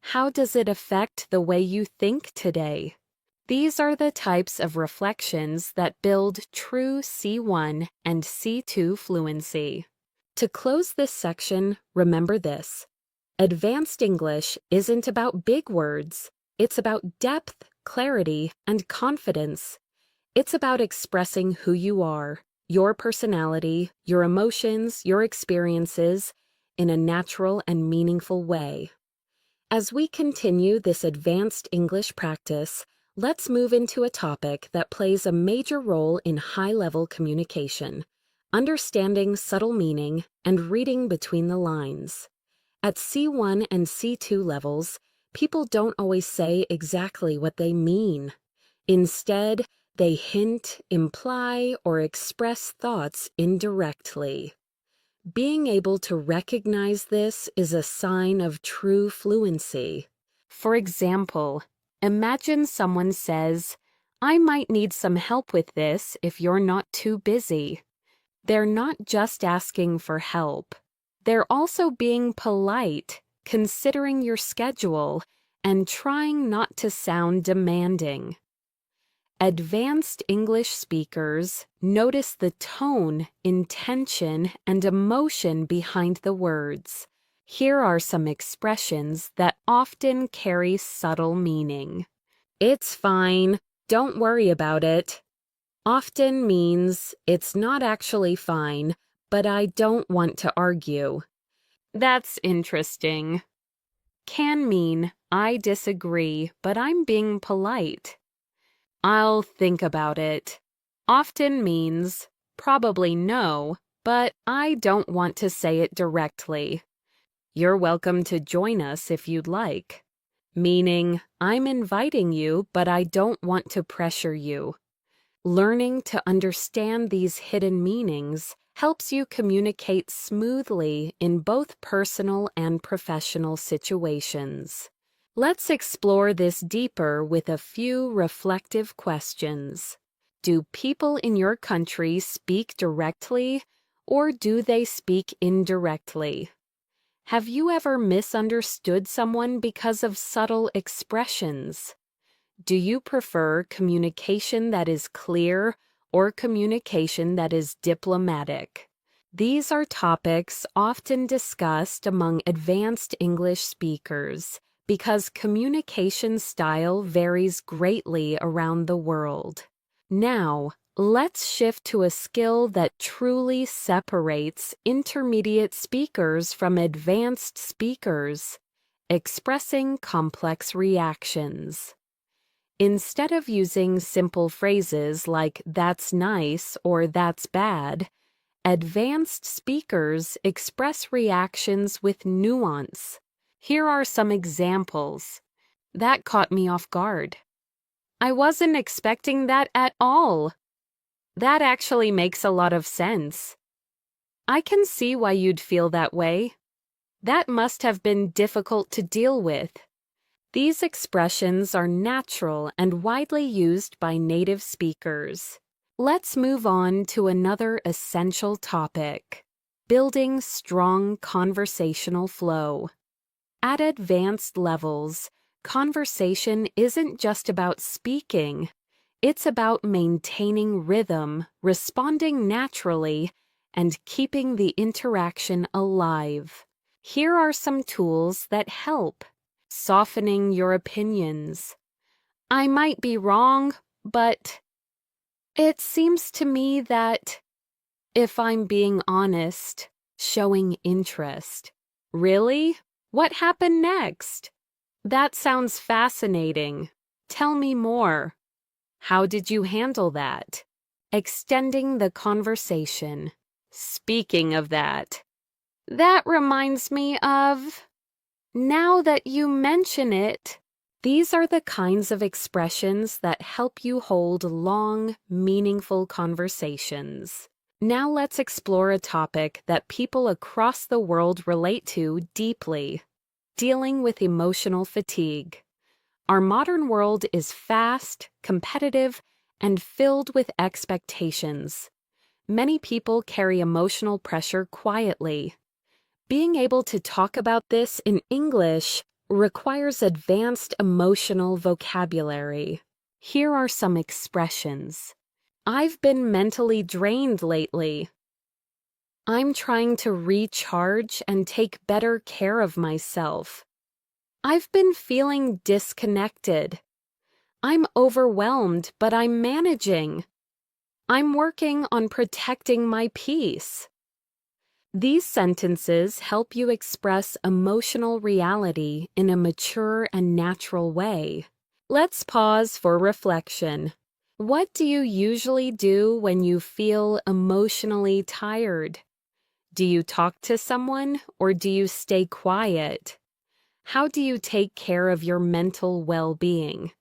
How does it affect the way you think today? These are the types of reflections that build true C1 and C2 fluency. To close this section, remember this. Advanced English isn't about big words. It's about depth, clarity, and confidence. It's about expressing who you are, your personality, your emotions, your experiences, in a natural and meaningful way. As we continue this advanced English practice, let's move into a topic that plays a major role in high-level communication, understanding subtle meaning and reading between the lines. At C1 and C2 levels, people don't always say exactly what they mean. Instead, they hint, imply, or express thoughts indirectly. Being able to recognize this is a sign of true fluency. For example, imagine someone says, "I might need some help with this if you're not too busy." They're not just asking for help. They're also being polite, considering your schedule, and trying not to sound demanding. Advanced English speakers notice the tone, intention, and emotion behind the words. Here are some expressions that often carry subtle meaning. "It's fine. Don't worry about it." Often means, "It's not actually fine, but I don't want to argue." That's interesting. Can mean, "I disagree, but I'm being polite." "I'll think about it." Often means, "Probably no, but I don't want to say it directly." "You're welcome to join us if you'd like." Meaning, "I'm inviting you, but I don't want to pressure you." Learning to understand these hidden meanings helps you communicate smoothly in both personal and professional situations. Let's explore this deeper with a few reflective questions. Do people in your country speak directly, or do they speak indirectly? Have you ever misunderstood someone because of subtle expressions? Do you prefer communication that is clear or communication that is diplomatic? These are topics often discussed among advanced English speakers because communication style varies greatly around the world. Now, let's shift to a skill that truly separates intermediate speakers from advanced speakers: expressing complex reactions. Instead of using simple phrases like "that's nice" or "that's bad," advanced speakers express reactions with nuance. Here are some examples. "That caught me off guard." "I wasn't expecting that at all." "That actually makes a lot of sense." "I can see why you'd feel that way." "That must have been difficult to deal with." These expressions are natural and widely used by native speakers. Let's move on to another essential topic: building strong conversational flow. At advanced levels, conversation isn't just about speaking. It's about maintaining rhythm, responding naturally, and keeping the interaction alive. Here are some tools that help. Softening your opinions. "I might be wrong, but it seems to me that..." If I'm being honest. Showing interest. "Really? What happened next?" "That sounds fascinating. Tell me more." How did you handle that? Extending the conversation. Speaking of that reminds me of, now that you mention it, these are the kinds of expressions that help you hold long, meaningful conversations. Now let's explore a topic that people across the world relate to deeply: dealing with emotional fatigue. Our modern world is fast, competitive, and filled with expectations. Many people carry emotional pressure quietly. Being able to talk about this in English requires advanced emotional vocabulary. Here are some expressions. I've been mentally drained lately. I'm trying to recharge and take better care of myself. I've been feeling disconnected. I'm overwhelmed, but I'm managing. I'm working on protecting my peace. These sentences help you express emotional reality in a mature and natural way. Let's pause for reflection. What do you usually do when you feel emotionally tired? Do you talk to someone or do you stay quiet? How do you take care of your mental well-being?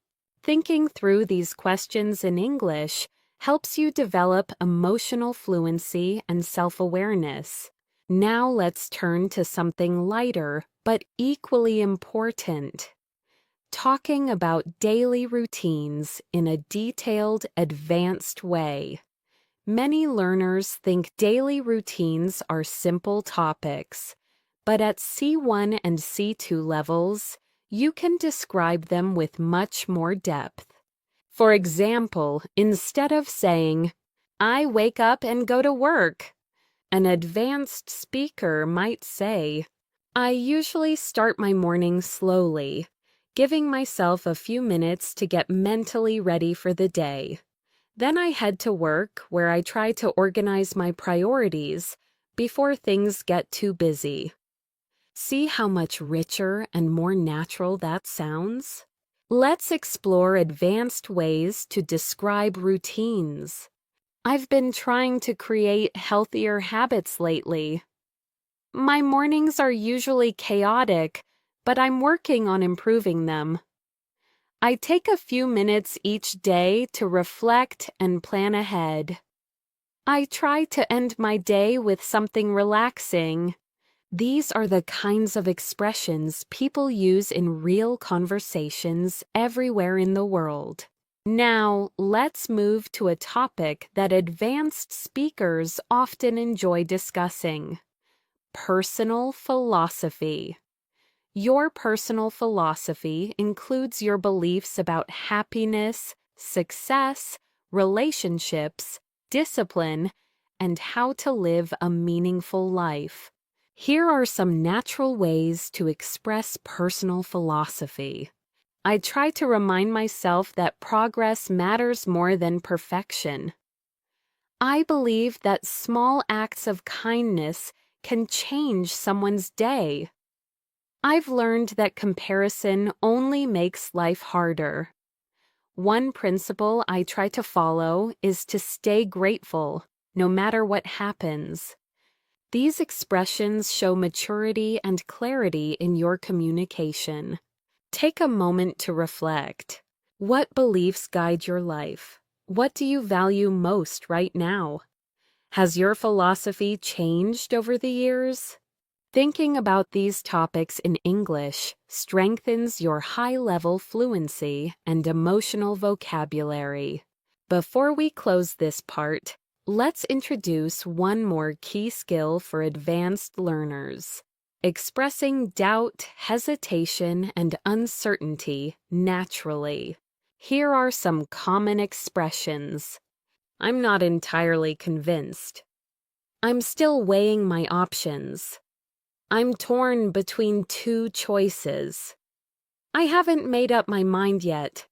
Thinking through these questions in English helps you develop emotional fluency and self-awareness. Now let's turn to something lighter but equally important: talking about daily routines in a detailed, advanced way. Many learners think daily routines are simple topics, but at C1 and C2 levels, you can describe them with much more depth. For example, instead of saying, "I wake up and go to work," an advanced speaker might say, "I usually start my morning slowly, giving myself a few minutes to get mentally ready for the day. Then I head to work, where I try to organize my priorities before things get too busy." See how much richer and more natural that sounds? Let's explore advanced ways to describe routines. I've been trying to create healthier habits lately. My mornings are usually chaotic, but I'm working on improving them. I take a few minutes each day to reflect and plan ahead. I try to end my day with something relaxing. These are the kinds of expressions people use in real conversations everywhere in the world. Now, let's move to a topic that advanced speakers often enjoy discussing: personal philosophy. Your personal philosophy includes your beliefs about happiness, success, relationships, discipline, and how to live a meaningful life. Here are some natural ways to express personal philosophy. I try to remind myself that progress matters more than perfection. I believe that small acts of kindness can change someone's day. I've learned that comparison only makes life harder. One principle I try to follow is to stay grateful, no matter what happens. These expressions show maturity and clarity in your communication. Take a moment to reflect. What beliefs guide your life? What do you value most right now? Has your philosophy changed over the years? Thinking about these topics in English strengthens your high-level fluency and emotional vocabulary. Before we close this part, let's introduce one more key skill for advanced learners: expressing doubt, hesitation, and uncertainty naturally. Here are some common expressions. I'm not entirely convinced. I'm still weighing my options. I'm torn between two choices. I haven't made up my mind yet.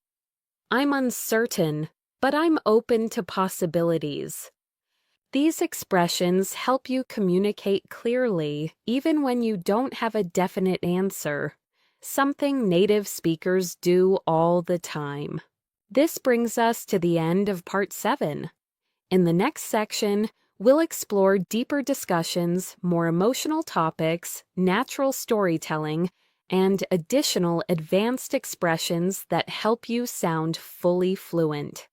I'm uncertain, but I'm open to possibilities. These expressions help you communicate clearly even when you don't have a definite answer, something native speakers do all the time. This brings us to the end of Part 7. In the next section, we'll explore deeper discussions, more emotional topics, natural storytelling, and additional advanced expressions that help you sound fully fluent.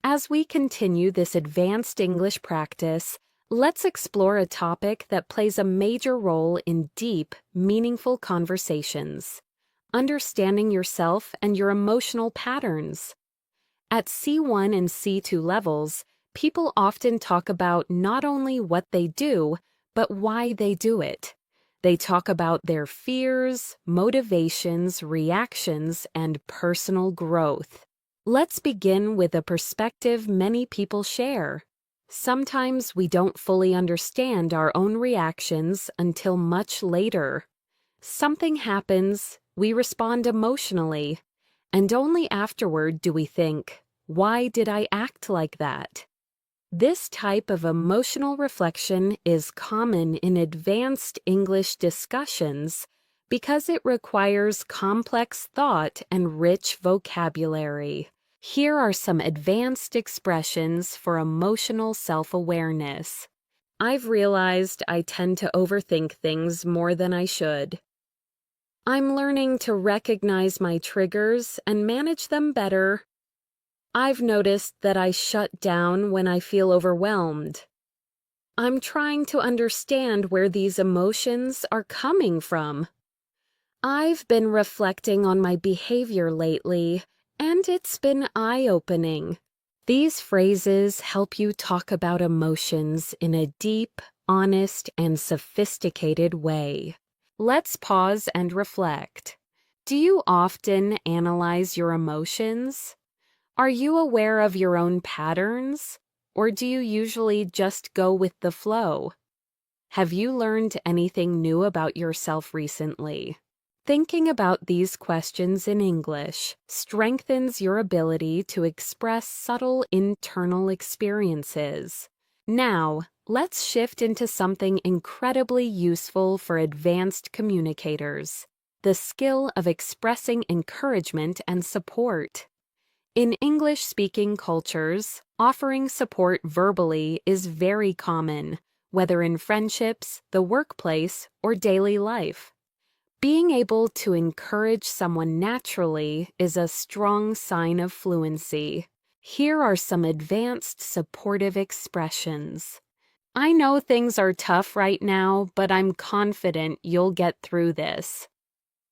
As we continue this advanced English practice, let's explore a topic that plays a major role in deep, meaningful conversations: understanding yourself and your emotional patterns. At C1 and C2 levels, people often talk about not only what they do, but why they do it. They talk about their fears, motivations, reactions, and personal growth. Let's begin with a perspective many people share. Sometimes we don't fully understand our own reactions until much later. Something happens, we respond emotionally, and only afterward do we think, "Why did I act like that?" This type of emotional reflection is common in advanced English discussions because it requires complex thought and rich vocabulary. Here are some advanced expressions for emotional self-awareness. I've realized I tend to overthink things more than I should. I'm learning to recognize my triggers and manage them better. I've noticed that I shut down when I feel overwhelmed. I'm trying to understand where these emotions are coming from. I've been reflecting on my behavior lately, and it's been eye-opening. These phrases help you talk about emotions in a deep, honest, and sophisticated way. Let's pause and reflect. Do you often analyze your emotions? Are you aware of your own patterns, or do you usually just go with the flow? Have you learned anything new about yourself recently? Thinking about these questions in English strengthens your ability to express subtle internal experiences. Now, let's shift into something incredibly useful for advanced communicators: the skill of expressing encouragement and support. In English-speaking cultures, offering support verbally is very common, whether in friendships, the workplace, or daily life. Being able to encourage someone naturally is a strong sign of fluency. Here are some advanced supportive expressions. I know things are tough right now, but I'm confident you'll get through this.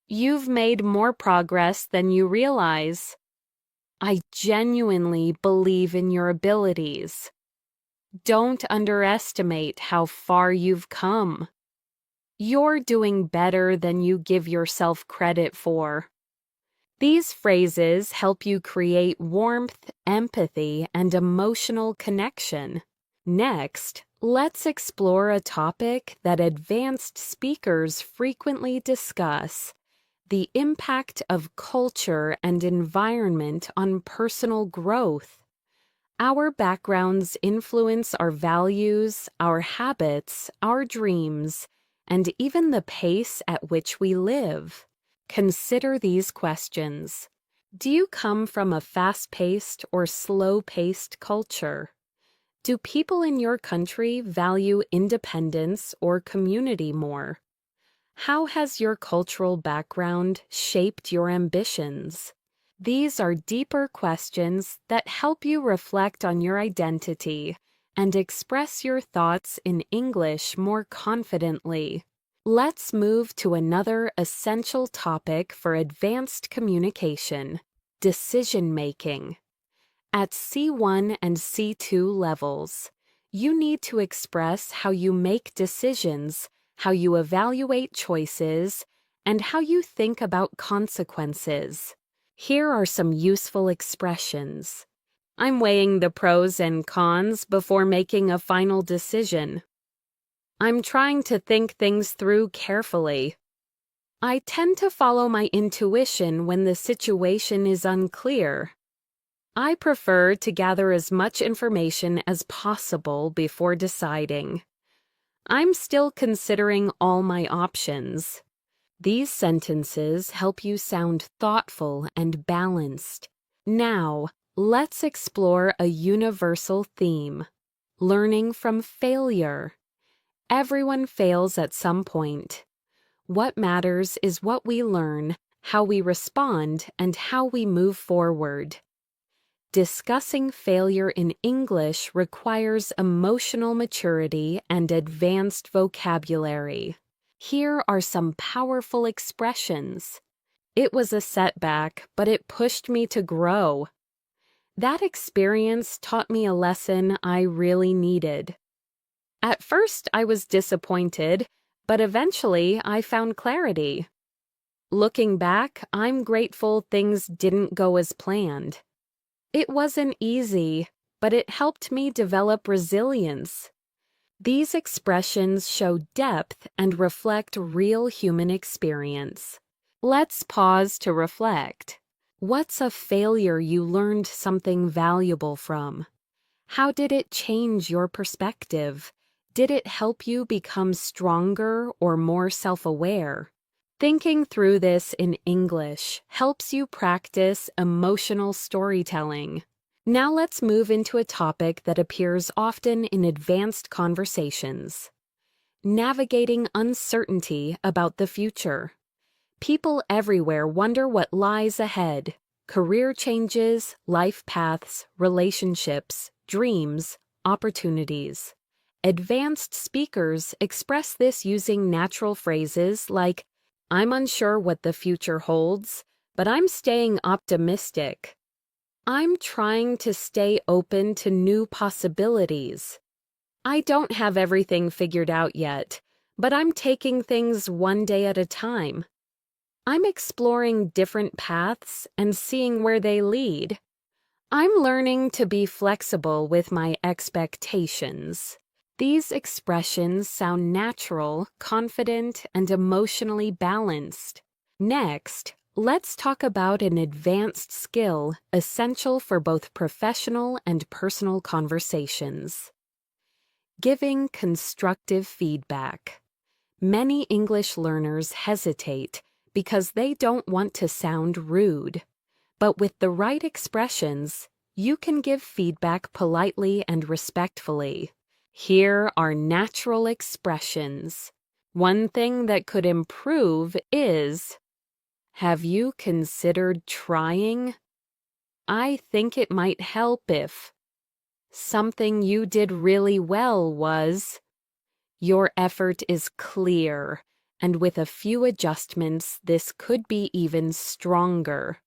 You've made more progress than you realize. I genuinely believe in your abilities. Don't underestimate how far you've come. You're doing better than you give yourself credit for. These phrases help you create warmth, empathy, and emotional connection. Next, let's explore a topic that advanced speakers frequently discuss: the impact of culture and environment on personal growth. Our backgrounds influence our values, our habits, our dreams, and even the pace at which we live. Consider these questions. Do you come from a fast-paced or slow-paced culture? Do people in your country value independence or community more? How has your cultural background shaped your ambitions? These are deeper questions that help you reflect on your identity and express your thoughts in English more confidently. Let's move to another essential topic for advanced communication: decision-making. At C1 and C2 levels, you need to express how you make decisions, how you evaluate choices, and how you think about consequences. Here are some useful expressions. I'm weighing the pros and cons before making a final decision. I'm trying to think things through carefully. I tend to follow my intuition when the situation is unclear. I prefer to gather as much information as possible before deciding. I'm still considering all my options. These sentences help you sound thoughtful and balanced. Now, let's explore a universal theme: learning from failure. Everyone fails at some point. What matters is what we learn, how we respond, and how we move forward. Discussing failure in English requires emotional maturity and advanced vocabulary. Here are some powerful expressions. It was a setback, but it pushed me to grow. That experience taught me a lesson I really needed. At first, I was disappointed, but eventually I found clarity. Looking back, I'm grateful things didn't go as planned. It wasn't easy, but it helped me develop resilience. These expressions show depth and reflect real human experience. Let's pause to reflect. What's a failure you learned something valuable from? How did it change your perspective? Did it help you become stronger or more self-aware? Thinking through this in English helps you practice emotional storytelling. Now let's move into a topic that appears often in advanced conversations: navigating uncertainty about the future. People everywhere wonder what lies ahead: career changes, life paths, relationships, dreams, opportunities. Advanced speakers express this using natural phrases like, "I'm unsure what the future holds, but I'm staying optimistic." "I'm trying to stay open to new possibilities." "I don't have everything figured out yet, but I'm taking things one day at a time." "I'm exploring different paths and seeing where they lead." "I'm learning to be flexible with my expectations." These expressions sound natural, confident, and emotionally balanced. Next, let's talk about an advanced skill essential for both professional and personal conversations: giving constructive feedback. Many English learners hesitate because they don't want to sound rude. But with the right expressions, you can give feedback politely and respectfully. Here are natural expressions. One thing that could improve is, "Have you considered trying?" "I think it might help if." "Something you did really well was." "Your effort is clear, and with a few adjustments, this could be even stronger."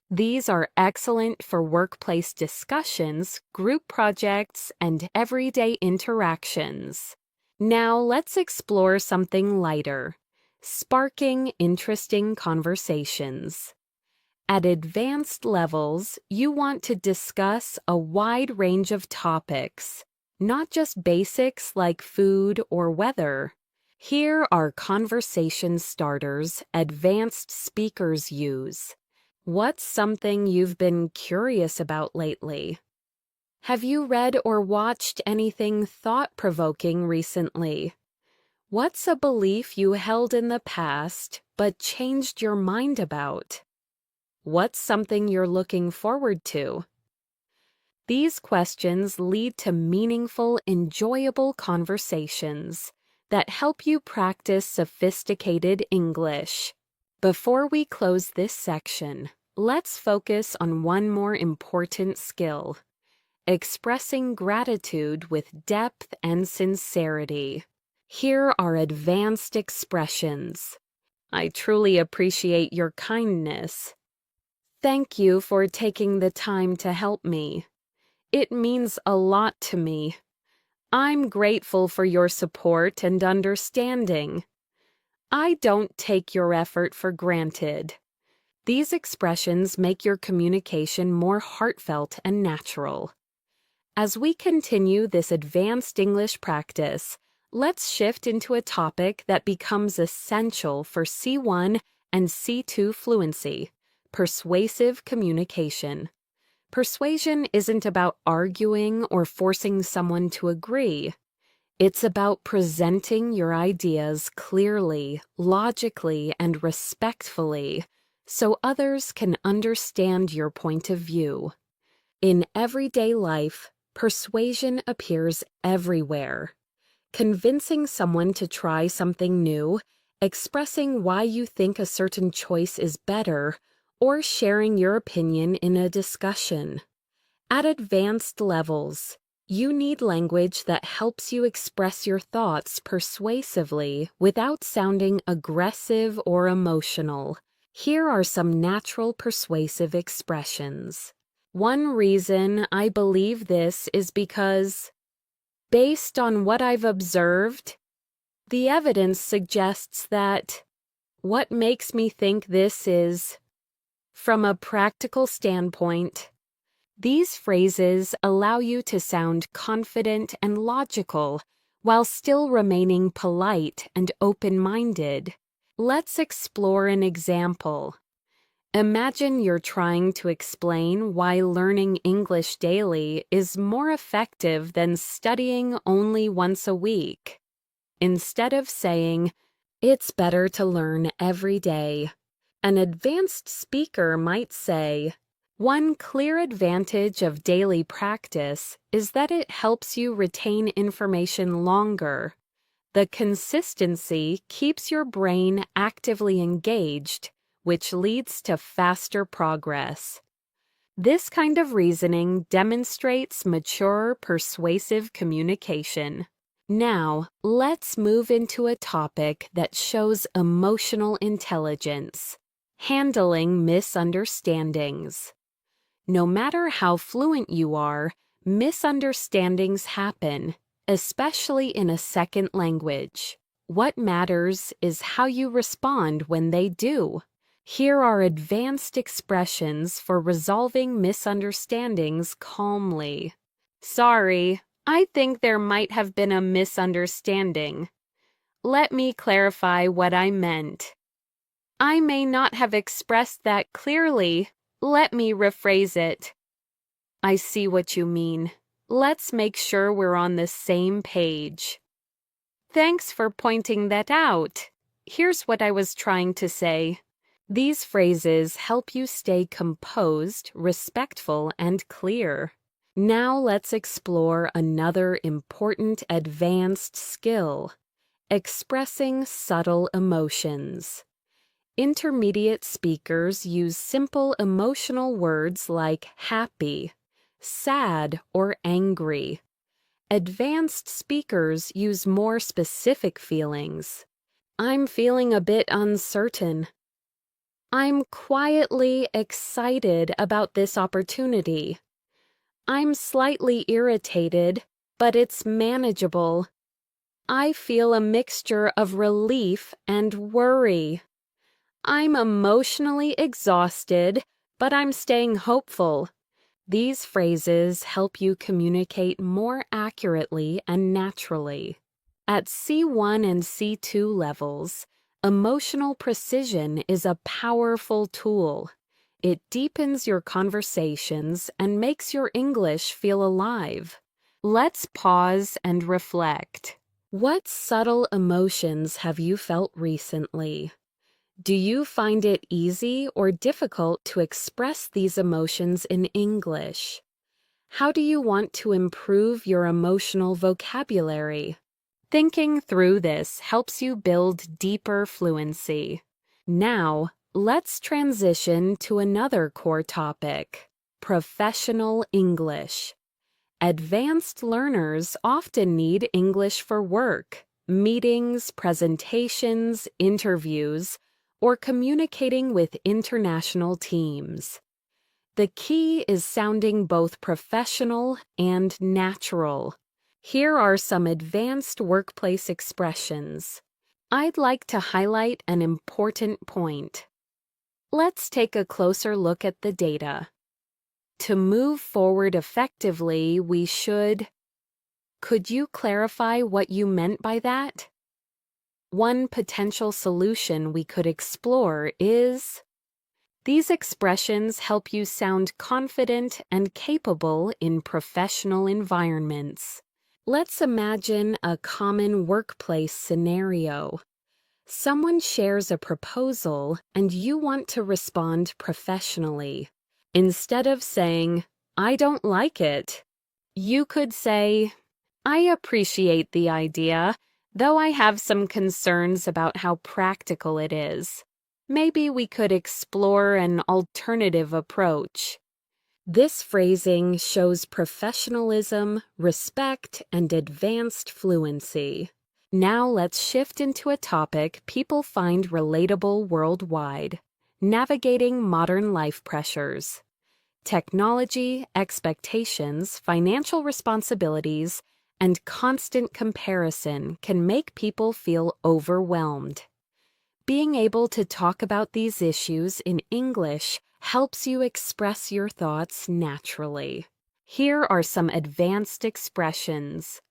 These are excellent for workplace discussions, group projects, and everyday interactions. Now let's explore something lighter: sparking interesting conversations. At advanced levels, you want to discuss a wide range of topics, not just basics like food or weather. Here are conversation starters advanced speakers use. What's something you've been curious about lately? Have you read or watched anything thought-provoking recently? What's a belief you held in the past but changed your mind about? What's something you're looking forward to? These questions lead to meaningful, enjoyable conversations that help you practice sophisticated English. Before we close this section, let's focus on one more important skill: expressing gratitude with depth and sincerity. Here are advanced expressions. "I truly appreciate your kindness." "Thank you for taking the time to help me. It means a lot to me." "I'm grateful for your support and understanding." "I don't take your effort for granted." These expressions make your communication more heartfelt and natural. As we continue this advanced English practice, let's shift into a topic that becomes essential for C1 and C2 fluency: persuasive communication. Persuasion isn't about arguing or forcing someone to agree. It's about presenting your ideas clearly, logically, and respectfully, so others can understand your point of view. In everyday life, persuasion appears everywhere. Convincing someone to try something new, expressing why you think a certain choice is better, or sharing your opinion in a discussion. At advanced levels, you need language that helps you express your thoughts persuasively without sounding aggressive or emotional. Here are some natural persuasive expressions. One reason I believe this is because, based on what I've observed, the evidence suggests that. What makes me think this is, from a practical standpoint. These phrases allow you to sound confident and logical while still remaining polite and open-minded. Let's explore an example. Imagine you're trying to explain why learning English daily is more effective than studying only once a week. Instead of saying, "It's better to learn every day," an advanced speaker might say, "One clear advantage of daily practice is that it helps you retain information longer. The consistency keeps your brain actively engaged, which leads to faster progress." This kind of reasoning demonstrates mature, persuasive communication. Now, let's move into a topic that shows emotional intelligence: handling misunderstandings. No matter how fluent you are, misunderstandings happen, especially in a second language. What matters is how you respond when they do. Here are advanced expressions for resolving misunderstandings calmly. "Sorry, I think there might have been a misunderstanding. Let me clarify what I meant. I may not have expressed that clearly. Let me rephrase it. I see what you mean. Let's make sure we're on the same page. Thanks for pointing that out. Here's what I was trying to say." These phrases help you stay composed, respectful, and clear. Now let's explore another important advanced skill: expressing subtle emotions. Intermediate speakers use simple emotional words like happy, sad, or angry. Advanced speakers use more specific feelings. "I'm feeling a bit uncertain." "I'm quietly excited about this opportunity." "I'm slightly irritated, but it's manageable." "I feel a mixture of relief and worry." "I'm emotionally exhausted, but I'm staying hopeful." These phrases help you communicate more accurately and naturally. At C1 and C2 levels, emotional precision is a powerful tool. It deepens your conversations and makes your English feel alive. Let's pause and reflect. What subtle emotions have you felt recently? Do you find it easy or difficult to express these emotions in English? How do you want to improve your emotional vocabulary? Thinking through this helps you build deeper fluency. Now, let's transition to another core topic: professional English. Advanced learners often need English for work, meetings, presentations, interviews, or communicating with international teams. The key is sounding both professional and natural. Here are some advanced workplace expressions. I'd like to highlight an important point. Let's take a closer look at the data. To move forward effectively, we should... Could you clarify what you meant by that? One potential solution we could explore is... These expressions help you sound confident and capable in professional environments. Let's imagine a common workplace scenario. Someone shares a proposal and you want to respond professionally. Instead of saying, "I don't like it," you could say, "I appreciate the idea, though I have some concerns about how practical it is. Maybe we could explore an alternative approach." This phrasing shows professionalism, respect, and advanced fluency. Now let's shift into a topic people find relatable worldwide: navigating modern life pressures. Technology, expectations, financial responsibilities, and constant comparison can make people feel overwhelmed. Being able to talk about these issues in English helps you express your thoughts naturally. Here are some advanced expressions.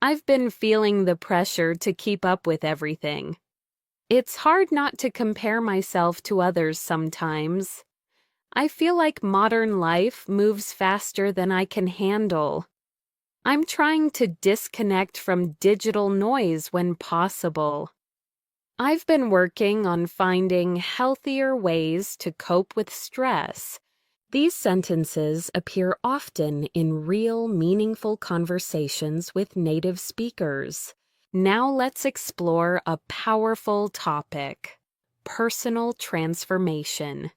I've been feeling the pressure to keep up with everything. It's hard not to compare myself to others sometimes. I feel like modern life moves faster than I can handle. I'm trying to disconnect from digital noise when possible. I've been working on finding healthier ways to cope with stress. These sentences appear often in real, meaningful conversations with native speakers. Now let's explore a powerful topic: personal transformation.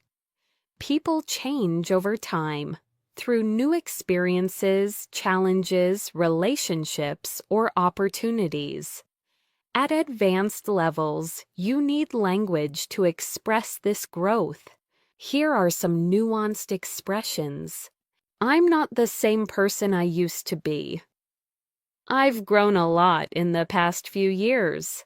People change over time through new experiences, challenges, relationships, or opportunities. At advanced levels, you need language to express this growth. Here are some nuanced expressions. I'm not the same person I used to be. I've grown a lot in the past few years.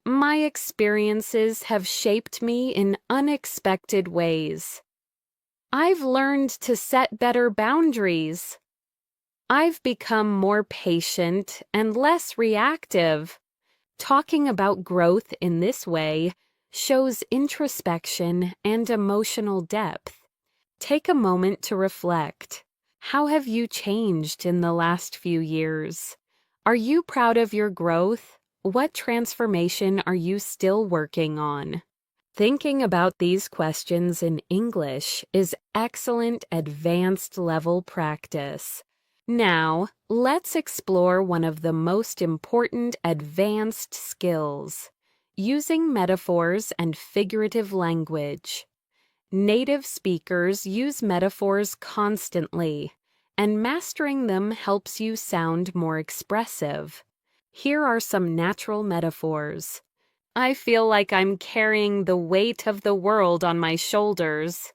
My experiences have shaped me in unexpected ways. I've learned to set better boundaries. I've become more patient and less reactive. Talking about growth in this way shows introspection and emotional depth. Take a moment to reflect. How have you changed in the last few years? Are you proud of your growth? What transformation are you still working on? Thinking about these questions in English is excellent advanced level practice. Now, let's explore one of the most important advanced skills: using metaphors and figurative language. Native speakers use metaphors constantly, and mastering them helps you sound more expressive. Here are some natural metaphors. I feel like I'm carrying the weight of the world on my shoulders.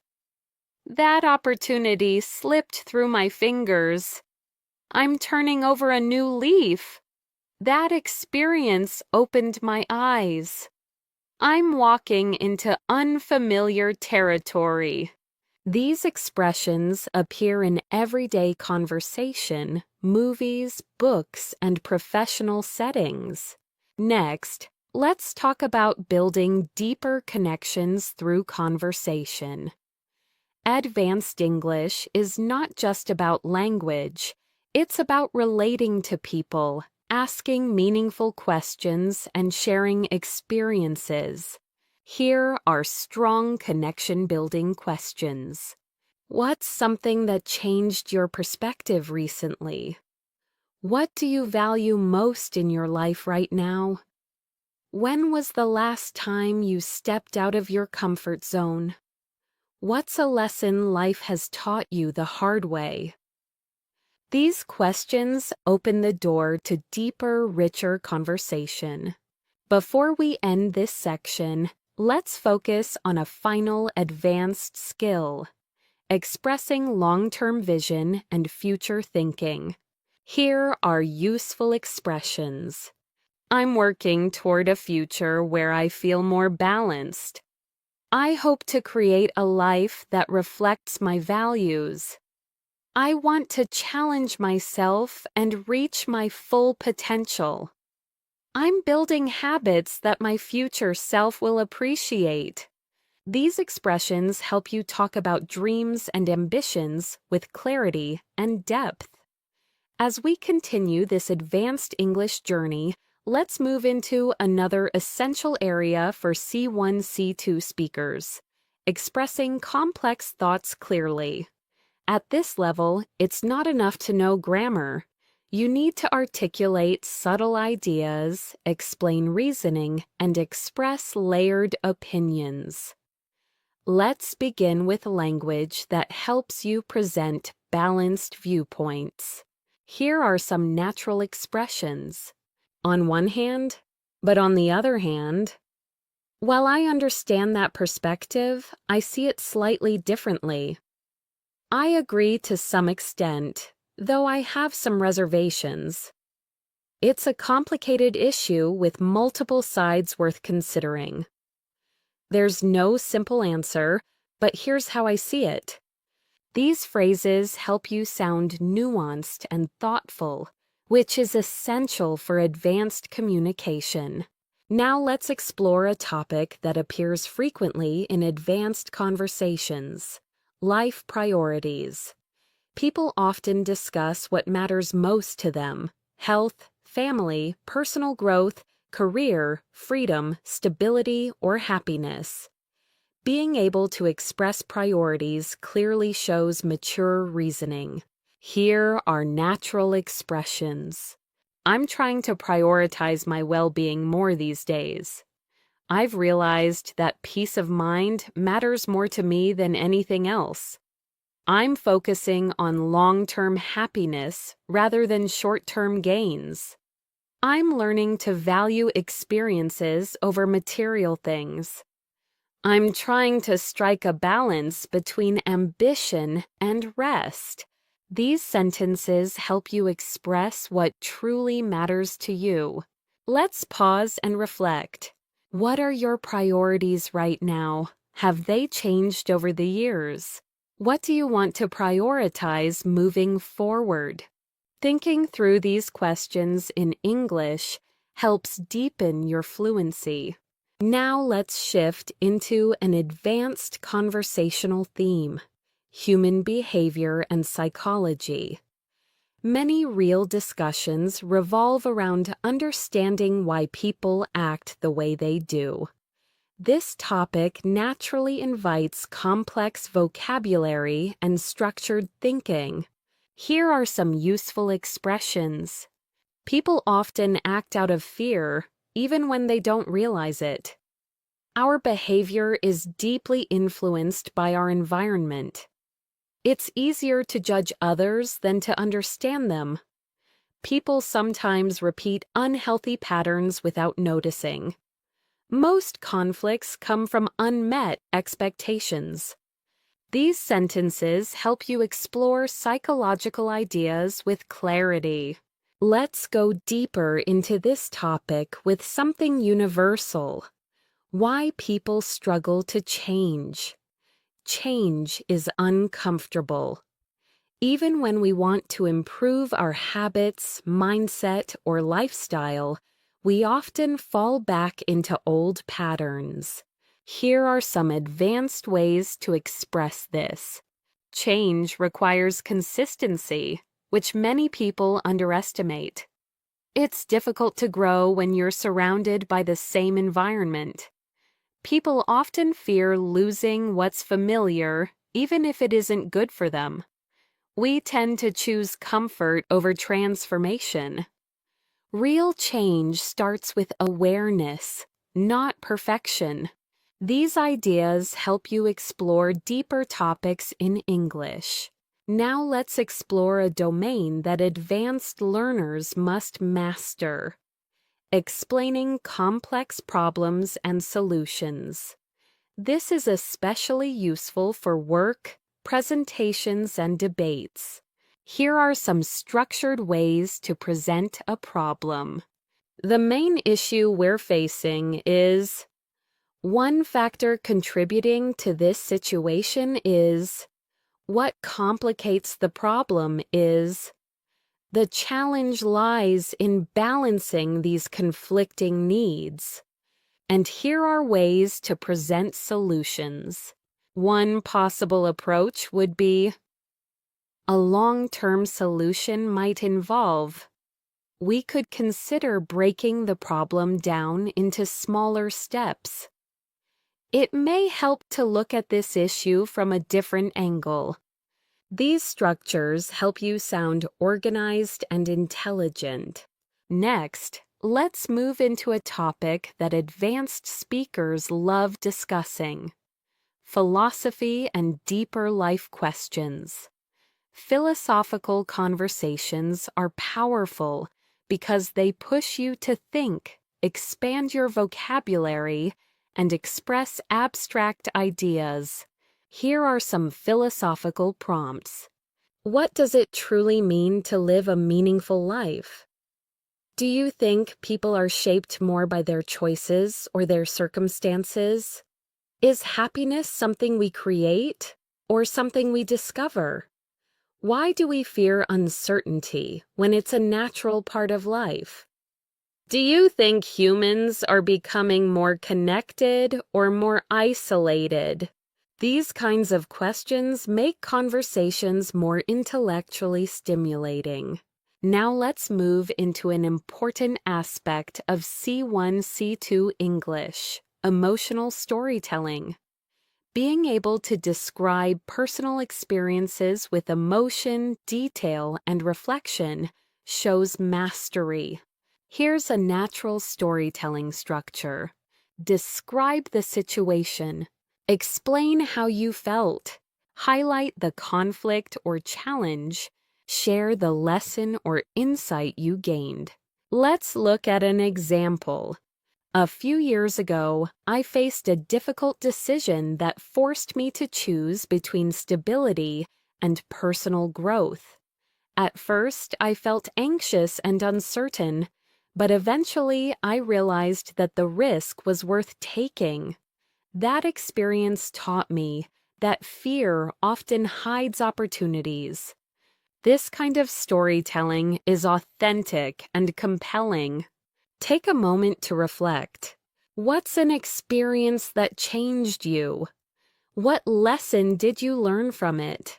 That opportunity slipped through my fingers. I'm turning over a new leaf. That experience opened my eyes. I'm walking into unfamiliar territory. These expressions appear in everyday conversation, movies, books, and professional settings. Next, let's talk about building deeper connections through conversation. Advanced English is not just about language. It's about relating to people, asking meaningful questions, and sharing experiences. Here are strong connection-building questions. What's something that changed your perspective recently? What do you value most in your life right now? When was the last time you stepped out of your comfort zone? What's a lesson life has taught you the hard way? These questions open the door to deeper, richer conversation. Before we end this section, let's focus on a final advanced skill: expressing long-term vision and future thinking. Here are useful expressions. I'm working toward a future where I feel more balanced. I hope to create a life that reflects my values. I want to challenge myself and reach my full potential. I'm building habits that my future self will appreciate. These expressions help you talk about dreams and ambitions with clarity and depth. As we continue this advanced English journey, Let's move into another essential area for C1, C2 speakers, expressing complex thoughts clearly. At this level, it's not enough to know grammar. You need to articulate subtle ideas, explain reasoning, and express layered opinions. Let's begin with language that helps you present balanced viewpoints. Here are some natural expressions. On one hand, but on the other hand. While I understand that perspective, I see it slightly differently. I agree to some extent, though I have some reservations. It's a complicated issue with multiple sides worth considering. There's no simple answer, but here's how I see it. These phrases help you sound nuanced and thoughtful, which is essential for advanced communication. Now let's explore a topic that appears frequently in advanced conversations: life priorities. People often discuss what matters most to them: health, family, personal growth, career, freedom, stability, or happiness. Being able to express priorities clearly shows mature reasoning. Here are natural expressions. I'm trying to prioritize my well-being more these days. I've realized that peace of mind matters more to me than anything else. I'm focusing on long-term happiness rather than short-term gains. I'm learning to value experiences over material things. I'm trying to strike a balance between ambition and rest. These sentences help you express what truly matters to you. Let's pause and reflect. What are your priorities right now? Have they changed over the years? What do you want to prioritize moving forward? Thinking through these questions in English helps deepen your fluency. Now let's shift into an advanced conversational theme: human behavior and psychology. Many real discussions revolve around understanding why people act the way they do. This topic naturally invites complex vocabulary and structured thinking. Here are some useful expressions. People often act out of fear, even when they don't realize it. Our behavior is deeply influenced by our environment. It's easier to judge others than to understand them. People sometimes repeat unhealthy patterns without noticing. Most conflicts come from unmet expectations. These sentences help you explore psychological ideas with clarity. Let's go deeper into this topic with something universal: why people struggle to change. Change is uncomfortable. Even when we want to improve our habits, mindset, or lifestyle, we often fall back into old patterns. Here are some advanced ways to express this. Change requires consistency, which many people underestimate. It's difficult to grow when you're surrounded by the same environment. People often fear losing what's familiar, even if it isn't good for them. We tend to choose comfort over transformation. Real change starts with awareness, not perfection. These ideas help you explore deeper topics in English. Now let's explore a domain that advanced learners must master: explaining complex problems and solutions. This is especially useful for work, presentations, and debates. Here are some structured ways to present a problem. The main issue we're facing is: one factor contributing to this situation is. What complicates the problem is. The challenge lies in balancing these conflicting needs. And here are ways to present solutions. One possible approach would be: a long-term solution might involve. we could consider breaking the problem down into smaller steps. It may help to look at this issue from a different angle. These structures help you sound organized and intelligent. Next, let's move into a topic that advanced speakers love discussing: philosophy and deeper life questions. Philosophical conversations are powerful because they push you to think, expand your vocabulary, and express abstract ideas. Here are some philosophical prompts. What does it truly mean to live a meaningful life? Do you think people are shaped more by their choices or their circumstances? Is happiness something we create or something we discover? Why do we fear uncertainty when it's a natural part of life? Do you think humans are becoming more connected or more isolated? These kinds of questions make conversations more intellectually stimulating. Now let's move into an important aspect of C1, C2 English: emotional storytelling. Being able to describe personal experiences with emotion, detail, and reflection shows mastery. Here's a natural storytelling structure. Describe the situation. Explain how you felt. Highlight the conflict or challenge. Share the lesson or insight you gained. Let's look at an example. A few years ago, I faced a difficult decision that forced me to choose between stability and personal growth. At first, I felt anxious and uncertain, but eventually I realized that the risk was worth taking. That experience taught me that fear often hides opportunities. This kind of storytelling is authentic and compelling. Take a moment to reflect. What's an experience that changed you? What lesson did you learn from it?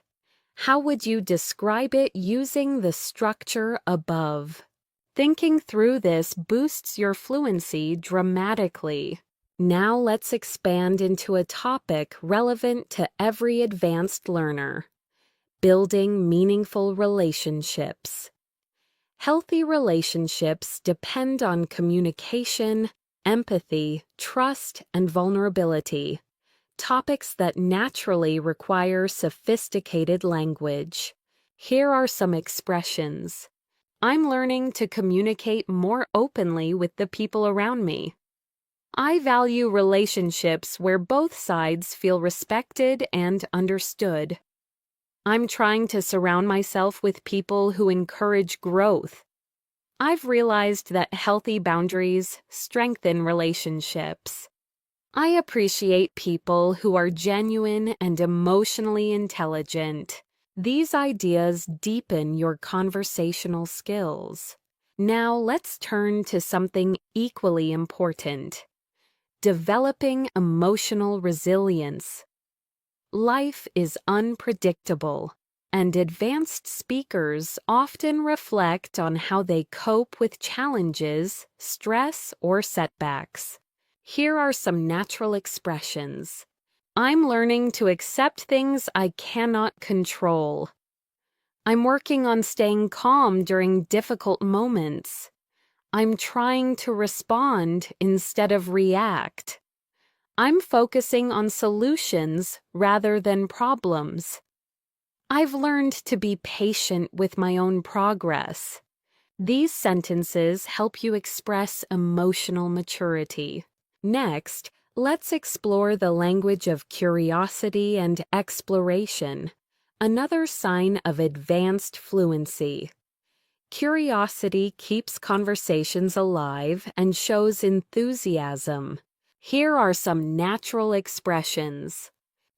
How would you describe it using the structure above? Thinking through this boosts your fluency dramatically. Now let's expand into a topic relevant to every advanced learner: building meaningful relationships. Healthy relationships depend on communication, empathy, trust, and vulnerability, topics that naturally require sophisticated language. Here are some expressions. I'm learning to communicate more openly with the people around me. I value relationships where both sides feel respected and understood. I'm trying to surround myself with people who encourage growth. I've realized that healthy boundaries strengthen relationships. I appreciate people who are genuine and emotionally intelligent. These ideas deepen your conversational skills. Now let's turn to something equally important: developing emotional resilience. Life is unpredictable, and advanced speakers often reflect on how they cope with challenges, stress, or setbacks. Here are some natural expressions. I'm learning to accept things I cannot control. I'm working on staying calm during difficult moments. I'm trying to respond instead of react. I'm focusing on solutions rather than problems. I've learned to be patient with my own progress. These sentences help you express emotional maturity. Next, let's explore the language of curiosity and exploration, another sign of advanced fluency. Curiosity keeps conversations alive and shows enthusiasm. Here are some natural expressions.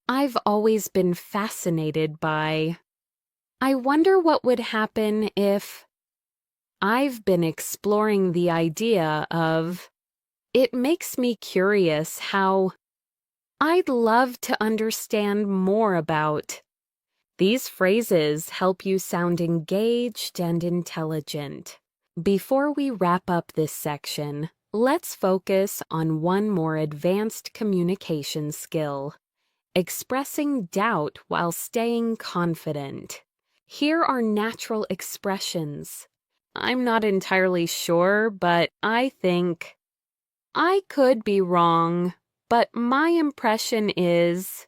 I've always been fascinated by. I wonder what would happen if. I've been exploring the idea of. It makes me curious how. I'd love to understand more about. These phrases help you sound engaged and intelligent. Before we wrap up this section, let's focus on one more advanced communication skill: expressing doubt while staying confident. Here are natural expressions. I'm not entirely sure, but I think. I could be wrong, but my impression is.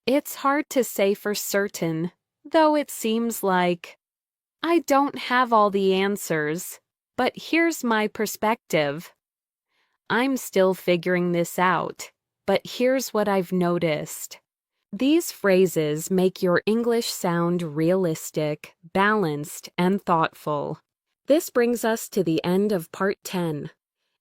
It's hard to say for certain, though it seems like. I don't have all the answers, but here's my perspective. I'm still figuring this out, but here's what I've noticed. These phrases make your English sound realistic, balanced, and thoughtful. This brings us to the end of Part 10.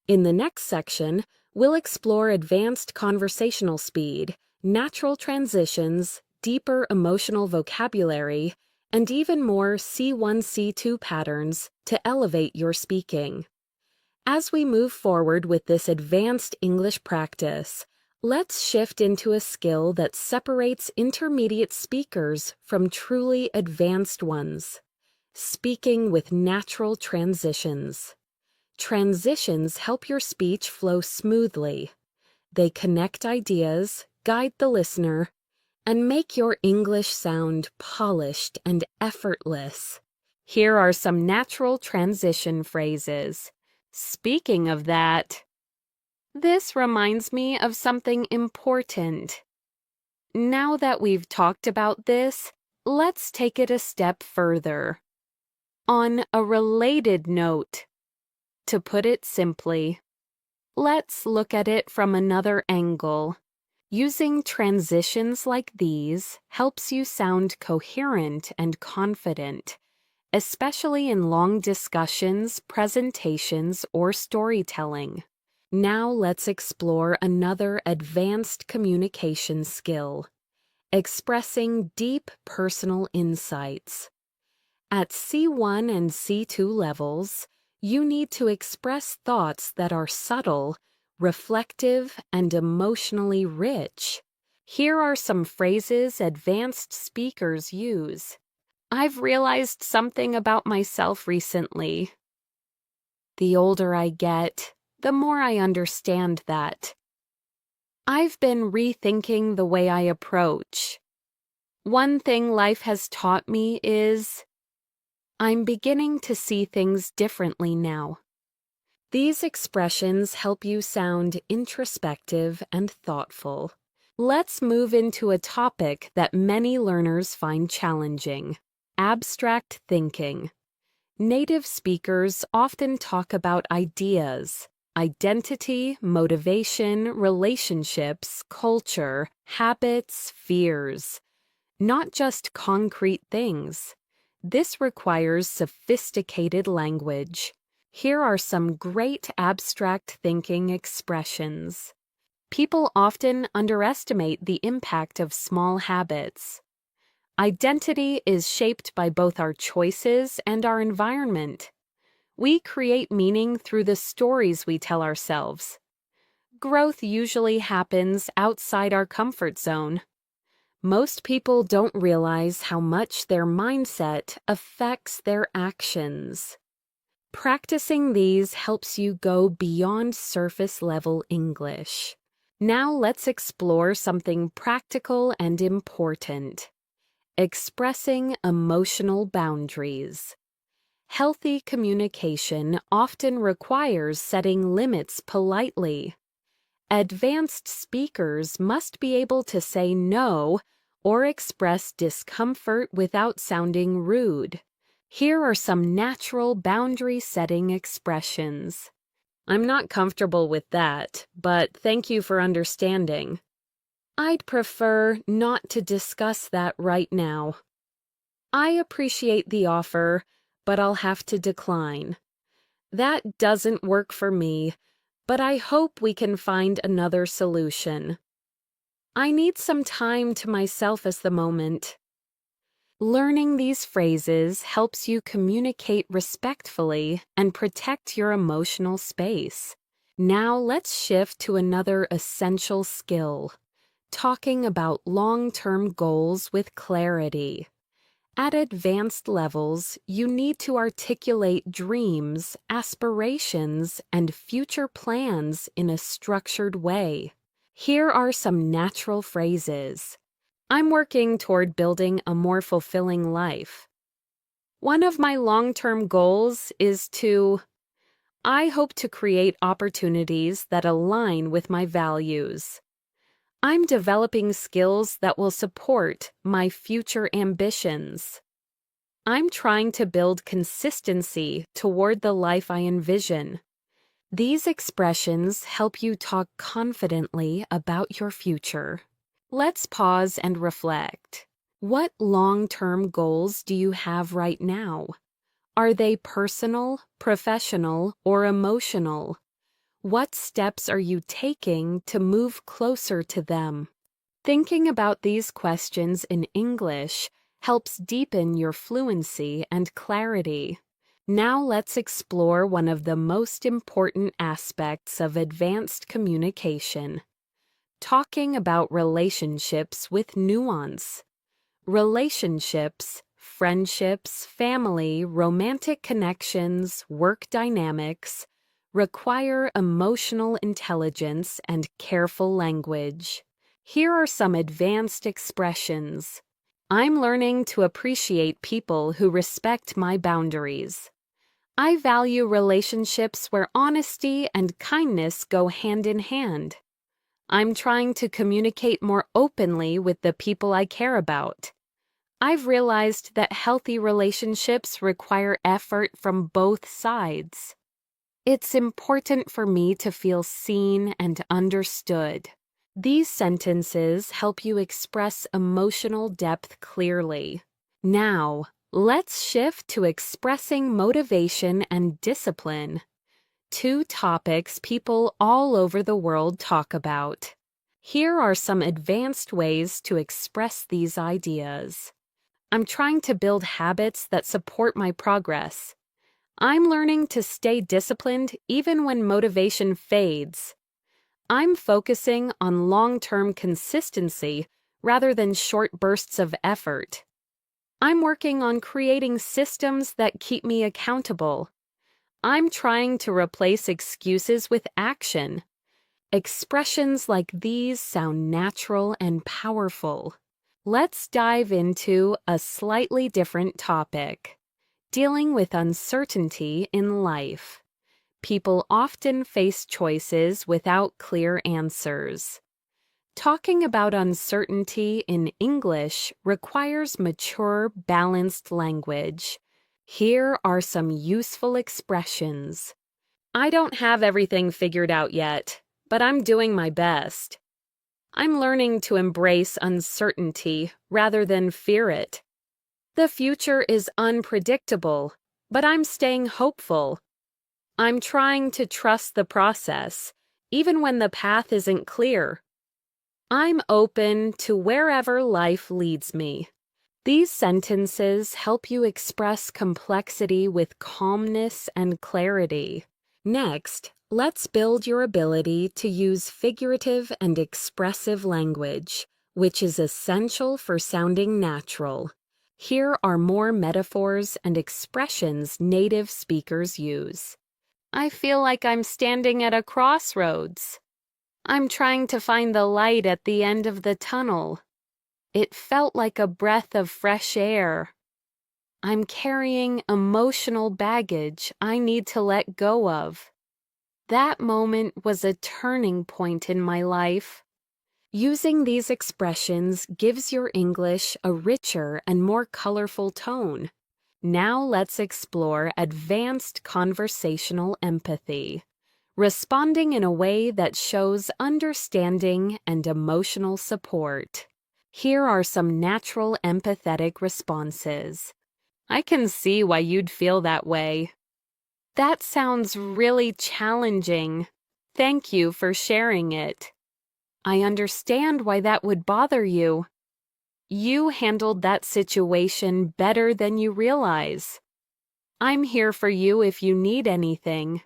In the next section, we'll explore advanced conversational speed, natural transitions, deeper emotional vocabulary, and even more C1, C2 patterns to elevate your speaking. As we move forward with this advanced English practice, let's shift into a skill that separates intermediate speakers from truly advanced ones: speaking with natural transitions. Transitions help your speech flow smoothly. They connect ideas, guide the listener, and make your English sound polished and effortless. Here are some natural transition phrases. Speaking of that, this reminds me of something important. Now that we've talked about this, let's take it a step further. On a related note, to put it simply, let's look at it from another angle. Using transitions like these helps you sound coherent and confident, especially in long discussions, presentations, or storytelling. Now let's explore another advanced communication skill: expressing deep personal insights. At C1 and C2 levels, you need to express thoughts that are subtle, reflective, and emotionally rich. Here are some phrases advanced speakers use. I've realized something about myself recently. The older I get, the more I understand that. I've been rethinking the way I approach. One thing life has taught me is I'm beginning to see things differently now. These expressions help you sound introspective and thoughtful. Let's move into a topic that many learners find challenging: abstract thinking. Native speakers often talk about ideas, identity, motivation, relationships, culture, habits, fears, not just concrete things. This requires sophisticated language. Here are some great abstract thinking expressions. People often underestimate the impact of small habits. Identity is shaped by both our choices and our environment. We create meaning through the stories we tell ourselves. Growth usually happens outside our comfort zone. Most people don't realize how much their mindset affects their actions. Practicing these helps you go beyond surface-level English. Now let's explore something practical and important: expressing emotional boundaries. Healthy communication often requires setting limits politely. Advanced speakers must be able to say no or express discomfort without sounding rude. Here are some natural boundary-setting expressions. I'm not comfortable with that, but thank you for understanding. I'd prefer not to discuss that right now. I appreciate the offer, but I'll have to decline. That doesn't work for me, but I hope we can find another solution. I need some time to myself at the moment. Learning these phrases helps you communicate respectfully and protect your emotional space. Now let's shift to another essential skill: talking about long-term goals with clarity. At advanced levels, you need to articulate dreams, aspirations, and future plans in a structured way. Here are some natural phrases. I'm working toward building a more fulfilling life. One of my long-term goals is to... I hope to create opportunities that align with my values. I'm developing skills that will support my future ambitions. I'm trying to build consistency toward the life I envision. These expressions help you talk confidently about your future. Let's pause and reflect. What long-term goals do you have right now? Are they personal, professional, or emotional? What steps are you taking to move closer to them? Thinking about these questions in English helps deepen your fluency and clarity. Now let's explore one of the most important aspects of advanced communication: talking about relationships with nuance. Relationships, friendships, family, romantic connections, work dynamics require emotional intelligence and careful language. Here are some advanced expressions. I'm learning to appreciate people who respect my boundaries. I value relationships where honesty and kindness go hand in hand. I'm trying to communicate more openly with the people I care about. I've realized that healthy relationships require effort from both sides. It's important for me to feel seen and understood. These sentences help you express emotional depth clearly. Now, let's shift to expressing motivation and discipline, two topics people all over the world talk about. Here are some advanced ways to express these ideas. I'm trying to build habits that support my progress. I'm learning to stay disciplined even when motivation fades. I'm focusing on long-term consistency rather than short bursts of effort. I'm working on creating systems that keep me accountable. I'm trying to replace excuses with action. Expressions like these sound natural and powerful. Let's dive into a slightly different topic: dealing with uncertainty in life. People often face choices without clear answers. Talking about uncertainty in English requires mature, balanced language. Here are some useful expressions. I don't have everything figured out yet, but I'm doing my best. I'm learning to embrace uncertainty rather than fear it. The future is unpredictable, but I'm staying hopeful. I'm trying to trust the process, even when the path isn't clear. I'm open to wherever life leads me. These sentences help you express complexity with calmness and clarity. Next, let's build your ability to use figurative and expressive language, which is essential for sounding natural. Here are more metaphors and expressions native speakers use. I feel like I'm standing at a crossroads. I'm trying to find the light at the end of the tunnel. It felt like a breath of fresh air. I'm carrying emotional baggage I need to let go of. That moment was a turning point in my life. Using these expressions gives your English a richer and more colorful tone. Now let's explore advanced conversational empathy, responding in a way that shows understanding and emotional support. Here are some natural empathetic responses. I can see why you'd feel that way. That sounds really challenging. Thank you for sharing it. I understand why that would bother you. You handled that situation better than you realize. I'm here for you if you need anything.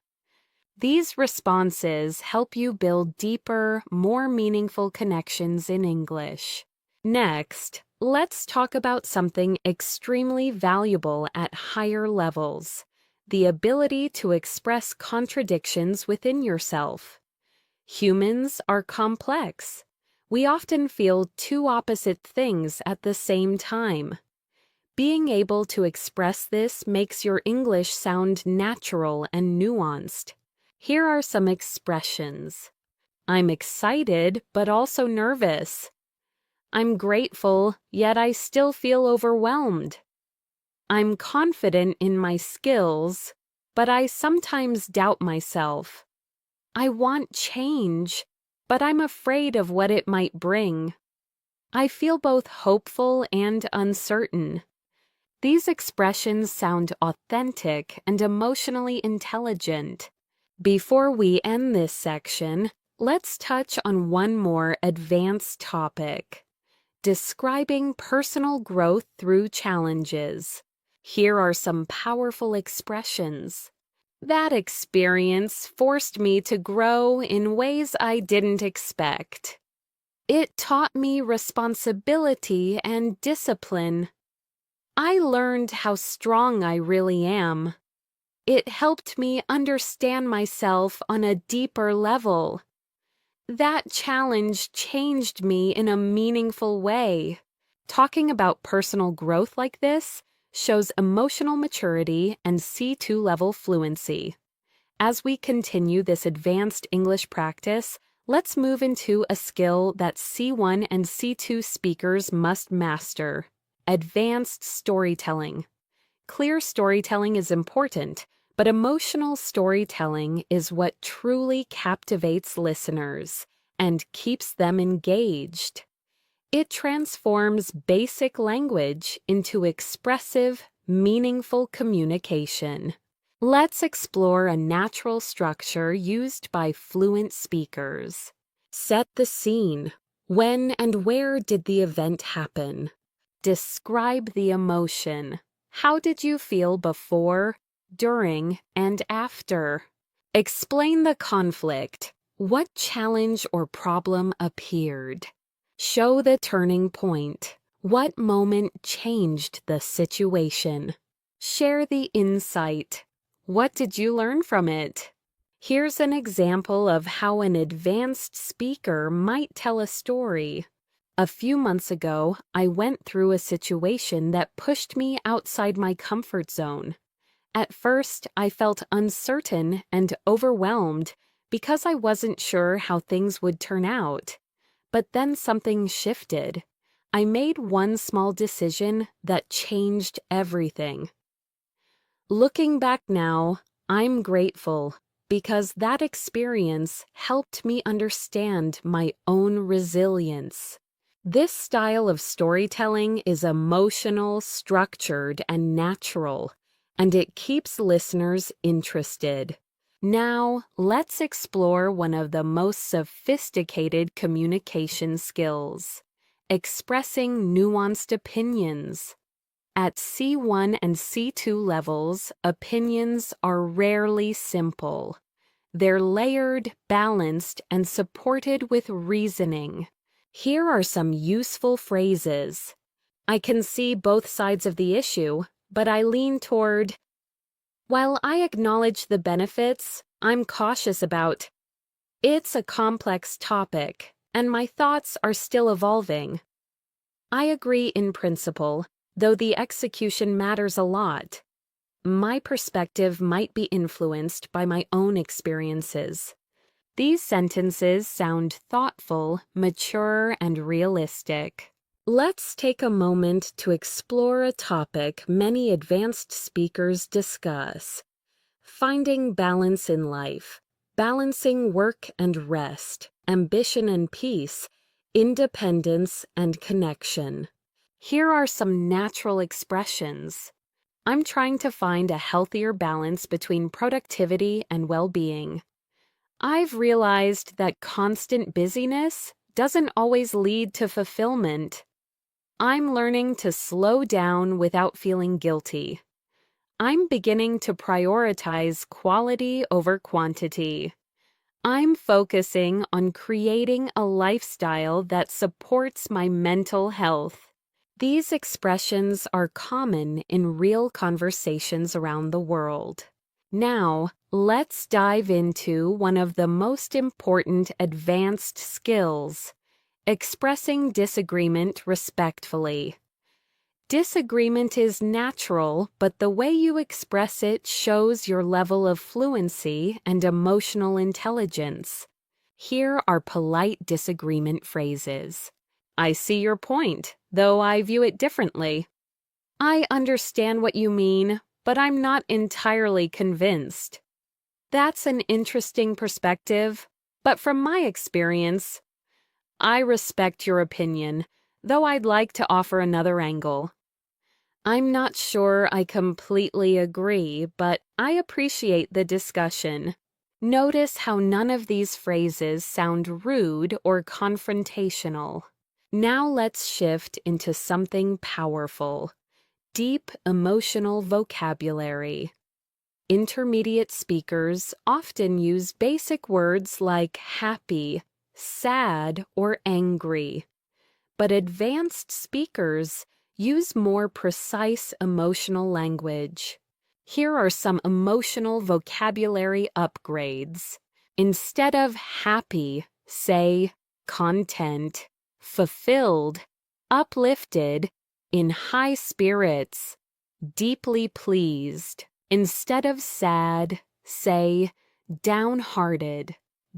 These responses help you build deeper, more meaningful connections in English. Next, let's talk about something extremely valuable at higher levels: the ability to express contradictions within yourself. Humans are complex. We often feel two opposite things at the same time. Being able to express this makes your English sound natural and nuanced. Here are some expressions. I'm excited, but also nervous. I'm grateful, yet I still feel overwhelmed. I'm confident in my skills, but I sometimes doubt myself. I want change, but I'm afraid of what it might bring. I feel both hopeful and uncertain. These expressions sound authentic and emotionally intelligent. Before we end this section, let's touch on one more advanced topic: describing personal growth through challenges. Here are some powerful expressions. That experience forced me to grow in ways I didn't expect. It taught me responsibility and discipline. I learned how strong I really am. It helped me understand myself on a deeper level. That challenge changed me in a meaningful way. Talking about personal growth like this shows emotional maturity and C2 level fluency. As we continue this advanced English practice, let's move into a skill that C1 and C2 speakers must master: advanced storytelling. Clear storytelling is important, but emotional storytelling is what truly captivates listeners and keeps them engaged. It transforms basic language into expressive, meaningful communication. Let's explore a natural structure used by fluent speakers. Set the scene. When and where did the event happen? Describe the emotion. How did you feel before, during, and after? Explain the conflict. What challenge or problem appeared? Show the turning point. What moment changed the situation? Share the insight. What did you learn from it? Here's an example of how an advanced speaker might tell a story. A few months ago, I went through a situation that pushed me outside my comfort zone. At first, I felt uncertain and overwhelmed because I wasn't sure how things would turn out. But then something shifted. I made one small decision that changed everything. Looking back now, I'm grateful because that experience helped me understand my own resilience. This style of storytelling is emotional, structured, and natural, and it keeps listeners interested. Now, let's explore one of the most sophisticated communication skills: expressing nuanced opinions. At C1 and C2 levels, opinions are rarely simple. They're layered, balanced, and supported with reasoning. Here are some useful phrases. I can see both sides of the issue, but I lean toward. While I acknowledge the benefits, I'm cautious about. It's a complex topic, and my thoughts are still evolving. I agree in principle, though the execution matters a lot. My perspective might be influenced by my own experiences. These sentences sound thoughtful, mature, and realistic. Let's take a moment to explore a topic many advanced speakers discuss: finding balance in life, balancing work and rest, ambition and peace, independence and connection. Here are some natural expressions. I'm trying to find a healthier balance between productivity and well-being. I've realized that constant busyness doesn't always lead to fulfillment. I'm learning to slow down without feeling guilty. I'm beginning to prioritize quality over quantity. I'm focusing on creating a lifestyle that supports my mental health. These expressions are common in real conversations around the world. Now, let's dive into one of the most important advanced skills: expressing disagreement respectfully. Disagreement is natural, but the way you express it shows your level of fluency and emotional intelligence. Here are polite disagreement phrases. I see your point, though I view it differently. I understand what you mean, but I'm not entirely convinced. That's an interesting perspective, but from my experience, I respect your opinion, though I'd like to offer another angle. I'm not sure I completely agree, but I appreciate the discussion. Notice how none of these phrases sound rude or confrontational. Now let's shift into something powerful: deep emotional vocabulary. Intermediate speakers often use basic words like happy, sad, or angry. But advanced speakers use more precise emotional language. Here are some emotional vocabulary upgrades. Instead of happy, say content, fulfilled, uplifted, in high spirits, deeply pleased. Instead of sad, say downhearted,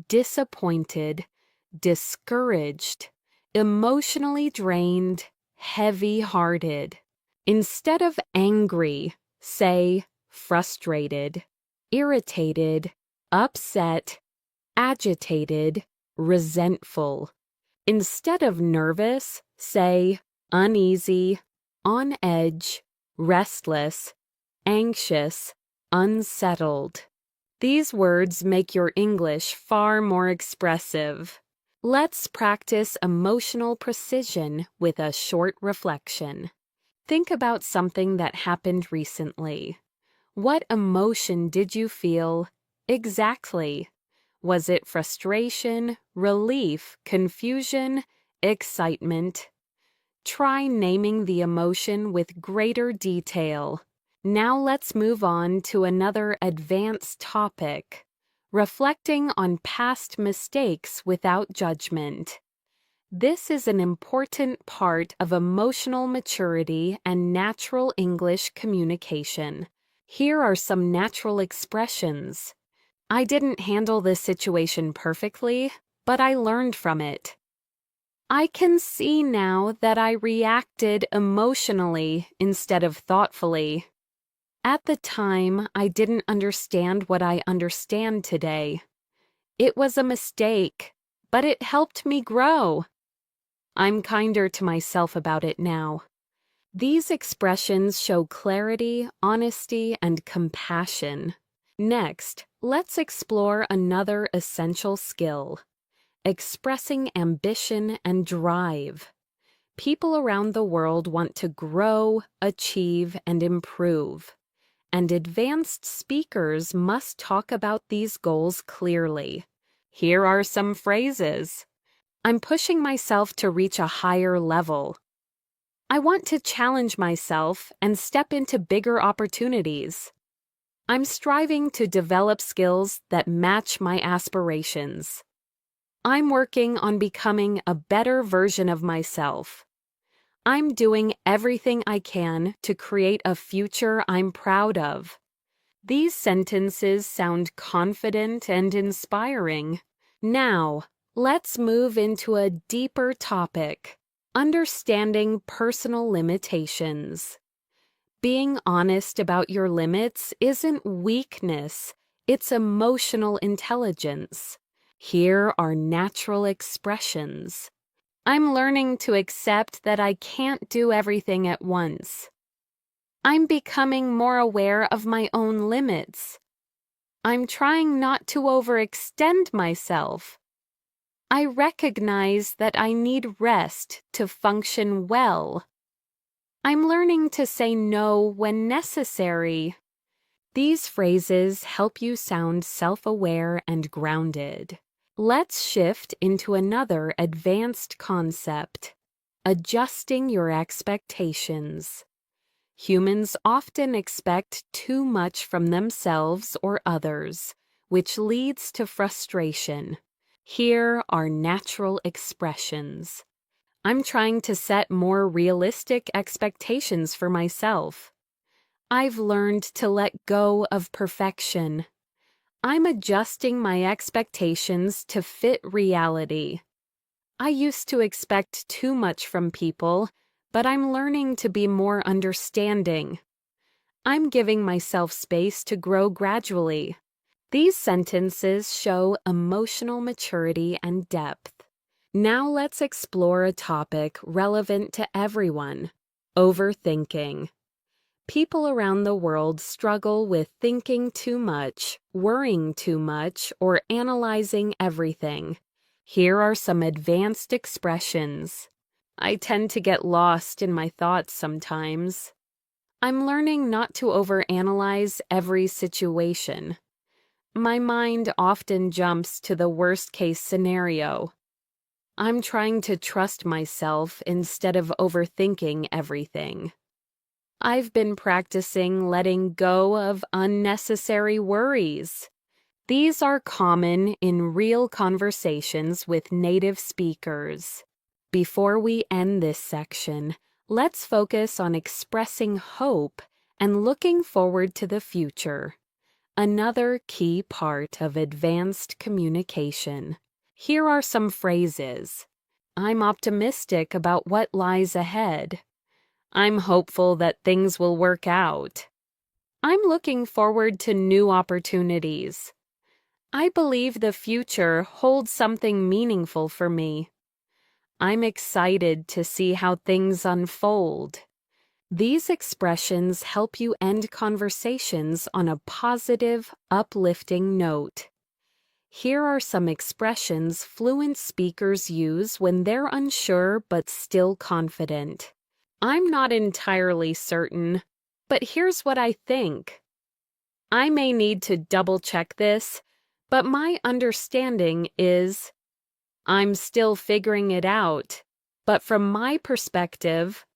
disappointed, discouraged, emotionally drained, heavy-hearted. Instead of angry, say frustrated, irritated, upset, agitated, resentful. Instead of nervous, say uneasy, on edge, restless, anxious, unsettled. These words make your English far more expressive. Let's practice emotional precision with a short reflection. Think about something that happened recently. What emotion did you feel exactly? Was it frustration, relief, confusion, excitement? Try naming the emotion with greater detail. Now let's move on to another advanced topic: reflecting on past mistakes without judgment. This is an important part of emotional maturity and natural English communication. Here are some natural expressions. I didn't handle this situation perfectly, but I learned from it. I can see now that I reacted emotionally instead of thoughtfully. At the time, I didn't understand what I understand today. It was a mistake, but it helped me grow. I'm kinder to myself about it now. These expressions show clarity, honesty, and compassion. Next, let's explore another essential skill: expressing ambition and drive. People around the world want to grow, achieve, and improve. And advanced speakers must talk about these goals clearly. Here are some phrases. I'm pushing myself to reach a higher level. I want to challenge myself and step into bigger opportunities. I'm striving to develop skills that match my aspirations. I'm working on becoming a better version of myself. I'm doing everything I can to create a future I'm proud of. These sentences sound confident and inspiring. Now, let's move into a deeper topic: understanding personal limitations. Being honest about your limits isn't weakness, it's emotional intelligence. Here are natural expressions. I'm learning to accept that I can't do everything at once. I'm becoming more aware of my own limits. I'm trying not to overextend myself. I recognize that I need rest to function well. I'm learning to say no when necessary. These phrases help you sound self-aware and grounded. Let's shift into another advanced concept: adjusting your expectations. Humans often expect too much from themselves or others, which leads to frustration. Here are natural expressions. I'm trying to set more realistic expectations for myself. I've learned to let go of perfection. I'm adjusting my expectations to fit reality. I used to expect too much from people, but I'm learning to be more understanding. I'm giving myself space to grow gradually. These sentences show emotional maturity and depth. Now let's explore a topic relevant to everyone: overthinking. People around the world struggle with thinking too much, worrying too much, or analyzing everything. Here are some advanced expressions. I tend to get lost in my thoughts sometimes. I'm learning not to overanalyze every situation. My mind often jumps to the worst-case scenario. I'm trying to trust myself instead of overthinking everything. I've been practicing letting go of unnecessary worries. These are common in real conversations with native speakers. Before we end this section, let's focus on expressing hope and looking forward to the future. Another key part of advanced communication. Here are some phrases. I'm optimistic about what lies ahead. I'm hopeful that things will work out. I'm looking forward to new opportunities. I believe the future holds something meaningful for me. I'm excited to see how things unfold. These expressions help you end conversations on a positive, uplifting note. Here are some expressions fluent speakers use when they're unsure but still confident. I'm not entirely certain, but here's what I think. I may need to double-check this, but my understanding is I'm still figuring it out, but from my perspective,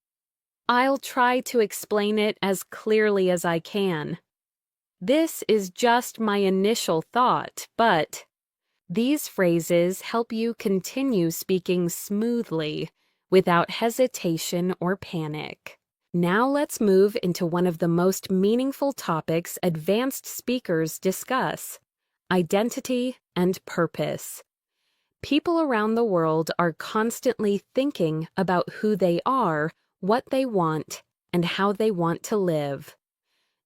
I'll try to explain it as clearly as I can. This is just my initial thought, but these phrases help you continue speaking smoothly without hesitation or panic. Now let's move into one of the most meaningful topics advanced speakers discuss: identity and purpose. People around the world are constantly thinking about who they are, what they want, and how they want to live.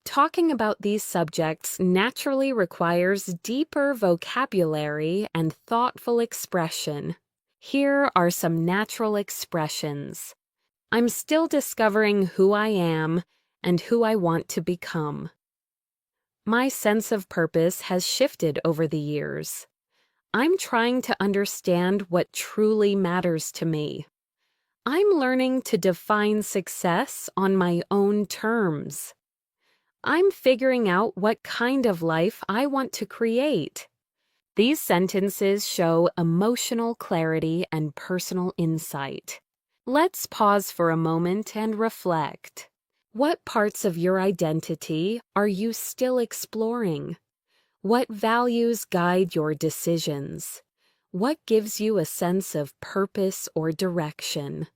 Talking about these subjects naturally requires deeper vocabulary and thoughtful expression. Here are some natural expressions. I'm still discovering who I am and who I want to become. My sense of purpose has shifted over the years. I'm trying to understand what truly matters to me. I'm learning to define success on my own terms. I'm figuring out what kind of life I want to create. These sentences show emotional clarity and personal insight. Let's pause for a moment and reflect. What parts of your identity are you still exploring? What values guide your decisions? What gives you a sense of purpose or direction?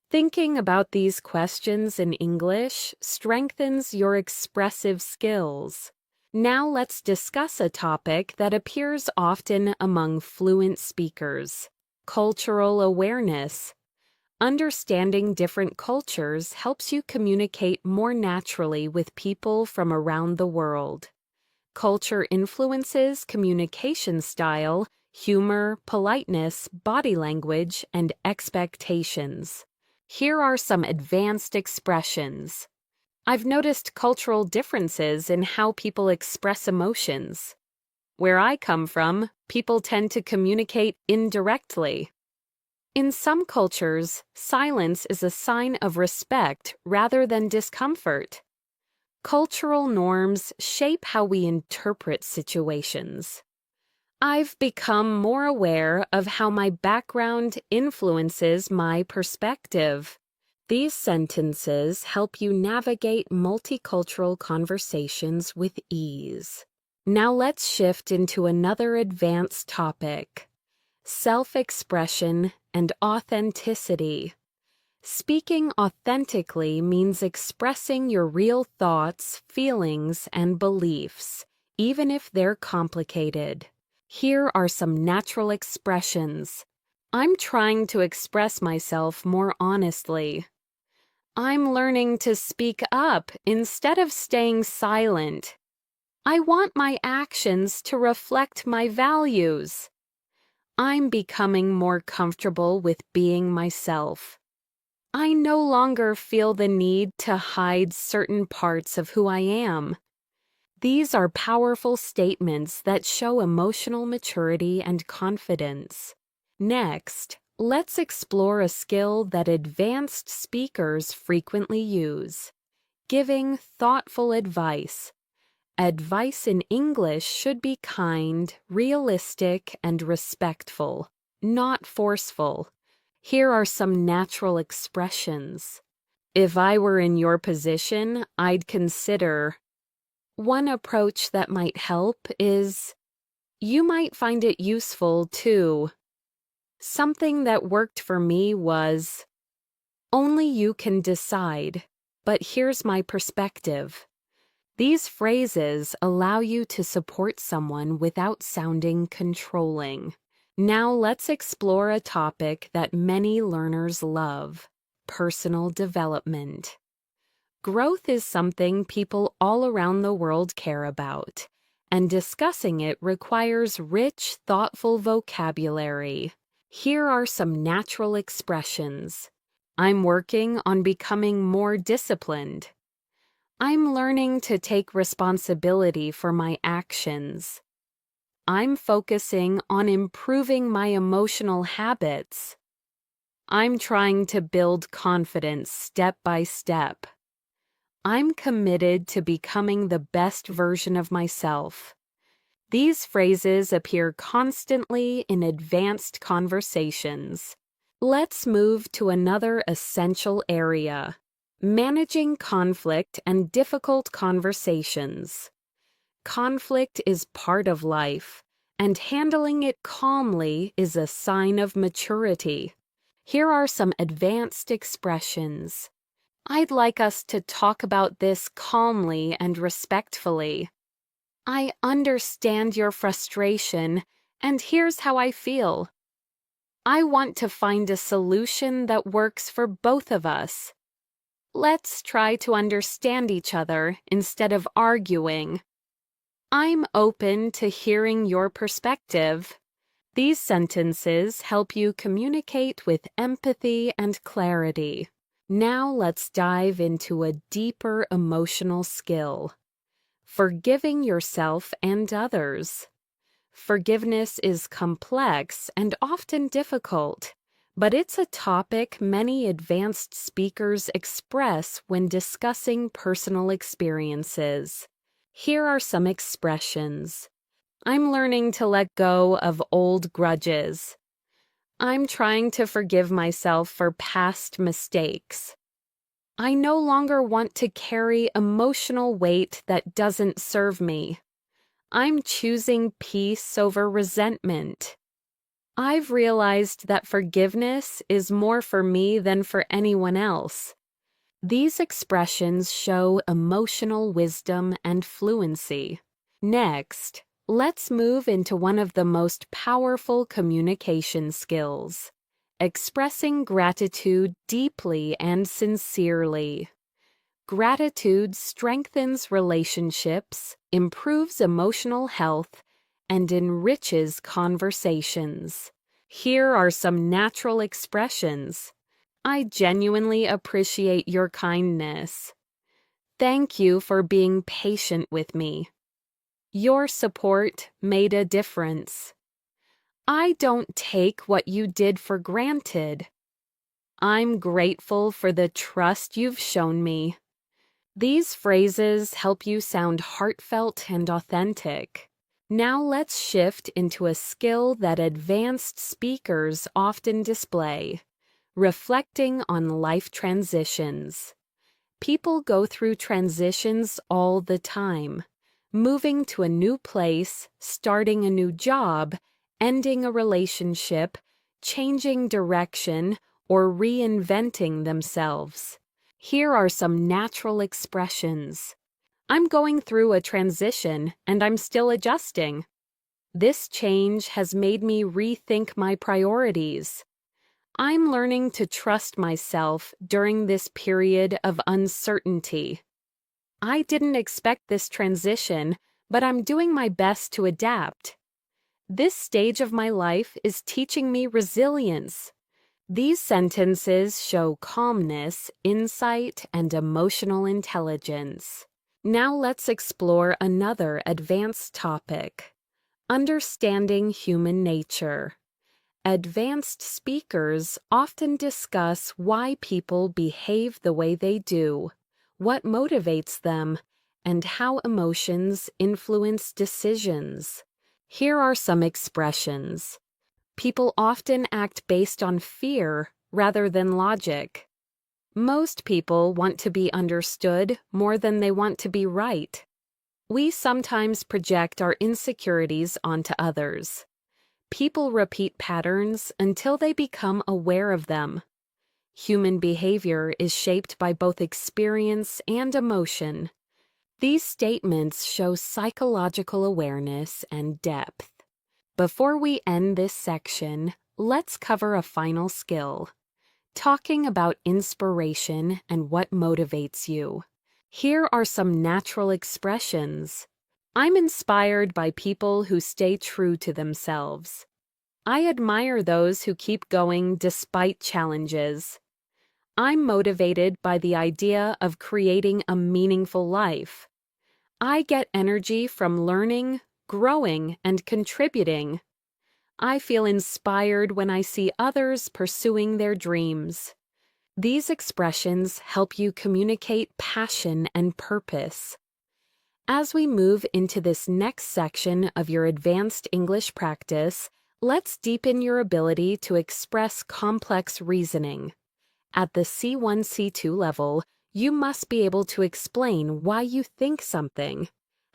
Thinking about these questions in English strengthens your expressive skills. Now let's discuss a topic that appears often among fluent speakers: cultural awareness. Understanding different cultures helps you communicate more naturally with people from around the world. Culture influences communication style, humor, politeness, body language, and expectations. Here are some advanced expressions. I've noticed cultural differences in how people express emotions. Where I come from, people tend to communicate indirectly. In some cultures, silence is a sign of respect rather than discomfort. Cultural norms shape how we interpret situations. I've become more aware of how my background influences my perspective. These sentences help you navigate multicultural conversations with ease. Now let's shift into another advanced topic: self-expression and authenticity. Speaking authentically means expressing your real thoughts, feelings, and beliefs, even if they're complicated. Here are some natural expressions. I'm trying to express myself more honestly. I'm learning to speak up instead of staying silent. I want my actions to reflect my values. I'm becoming more comfortable with being myself. I no longer feel the need to hide certain parts of who I am. These are powerful statements that show emotional maturity and confidence. Next, let's explore a skill that advanced speakers frequently use: giving thoughtful advice. Advice in English should be kind, realistic, and respectful, not forceful. Here are some natural expressions. If I were in your position, I'd consider. One approach that might help is, you might find it useful too. Something that worked for me was, only you can decide, but here's my perspective. These phrases allow you to support someone without sounding controlling. Now let's explore a topic that many learners love: personal development. Growth is something people all around the world care about, and discussing it requires rich, thoughtful vocabulary. Here are some natural expressions. I'm working on becoming more disciplined. I'm learning to take responsibility for my actions. I'm focusing on improving my emotional habits. I'm trying to build confidence step by step. I'm committed to becoming the best version of myself. These phrases appear constantly in advanced conversations. Let's move to another essential area: managing conflict and difficult conversations. Conflict is part of life, and handling it calmly is a sign of maturity. Here are some advanced expressions. I'd like us to talk about this calmly and respectfully. I understand your frustration, and here's how I feel. I want to find a solution that works for both of us. Let's try to understand each other instead of arguing. I'm open to hearing your perspective. These sentences help you communicate with empathy and clarity. Now let's dive into a deeper emotional skill: forgiving yourself and others. Forgiveness is complex and often difficult, but it's a topic many advanced speakers express when discussing personal experiences. Here are some expressions. I'm learning to let go of old grudges. I'm trying to forgive myself for past mistakes. I no longer want to carry emotional weight that doesn't serve me. I'm choosing peace over resentment. I've realized that forgiveness is more for me than for anyone else. These expressions show emotional wisdom and fluency. Next, let's move into one of the most powerful communication skills: expressing gratitude deeply and sincerely. Gratitude strengthens relationships, improves emotional health, and enriches conversations. Here are some natural expressions. I genuinely appreciate your kindness. Thank you for being patient with me. Your support made a difference. I don't take what you did for granted. I'm grateful for the trust you've shown me. These phrases help you sound heartfelt and authentic. Now let's shift into a skill that advanced speakers often display: reflecting on life transitions. People go through transitions all the time: moving to a new place, starting a new job, ending a relationship, changing direction, or reinventing themselves. Here are some natural expressions. I'm going through a transition and I'm still adjusting. This change has made me rethink my priorities. I'm learning to trust myself during this period of uncertainty. I didn't expect this transition, but I'm doing my best to adapt. This stage of my life is teaching me resilience. These sentences show calmness, insight, and emotional intelligence. Now let's explore another advanced topic: understanding human nature. Advanced speakers often discuss why people behave the way they do, what motivates them, and how emotions influence decisions. Here are some expressions. People often act based on fear rather than logic. Most people want to be understood more than they want to be right. We sometimes project our insecurities onto others. People repeat patterns until they become aware of them. Human behavior is shaped by both experience and emotion. These statements show psychological awareness and depth. Before we end this section, let's cover a final skill: talking about inspiration and what motivates you. Here are some natural expressions. I'm inspired by people who stay true to themselves. I admire those who keep going despite challenges. I'm motivated by the idea of creating a meaningful life. I get energy from learning, growing, and contributing. I feel inspired when I see others pursuing their dreams. These expressions help you communicate passion and purpose. As we move into this next section of your advanced English practice, let's deepen your ability to express complex reasoning. At the C1, C2 level, you must be able to explain why you think something,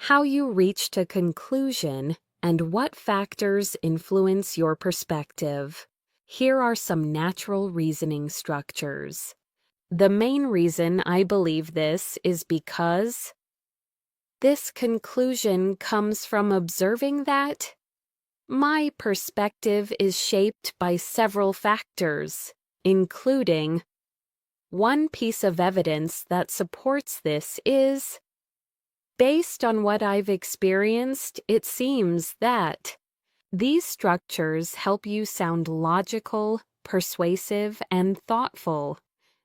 how you reached a conclusion, and what factors influence your perspective. Here are some natural reasoning structures. The main reason I believe this is because this conclusion comes from observing that my perspective is shaped by several factors, including one piece of evidence that supports this is, based on what I've experienced, it seems that. These structures help you sound logical, persuasive, and thoughtful,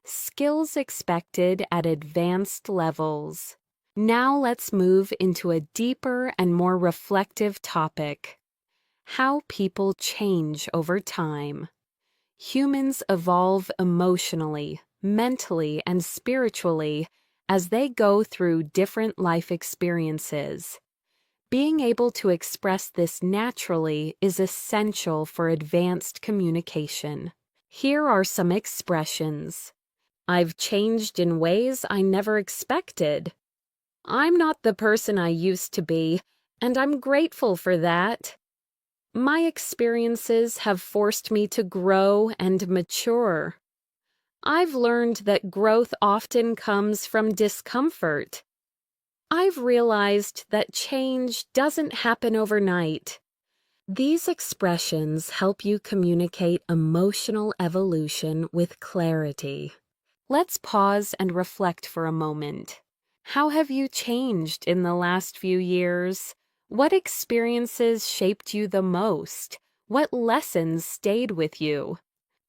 skills expected at advanced levels. Now let's move into a deeper and more reflective topic: how people change over time. Humans evolve emotionally, mentally, and spiritually as they go through different life experiences. Being able to express this naturally is essential for advanced communication. Here are some expressions. I've changed in ways I never expected. I'm not the person I used to be, and I'm grateful for that. My experiences have forced me to grow and mature. I've learned that growth often comes from discomfort. I've realized that change doesn't happen overnight. These expressions help you communicate emotional evolution with clarity. Let's pause and reflect for a moment. How have you changed in the last few years? What experiences shaped you the most? What lessons stayed with you?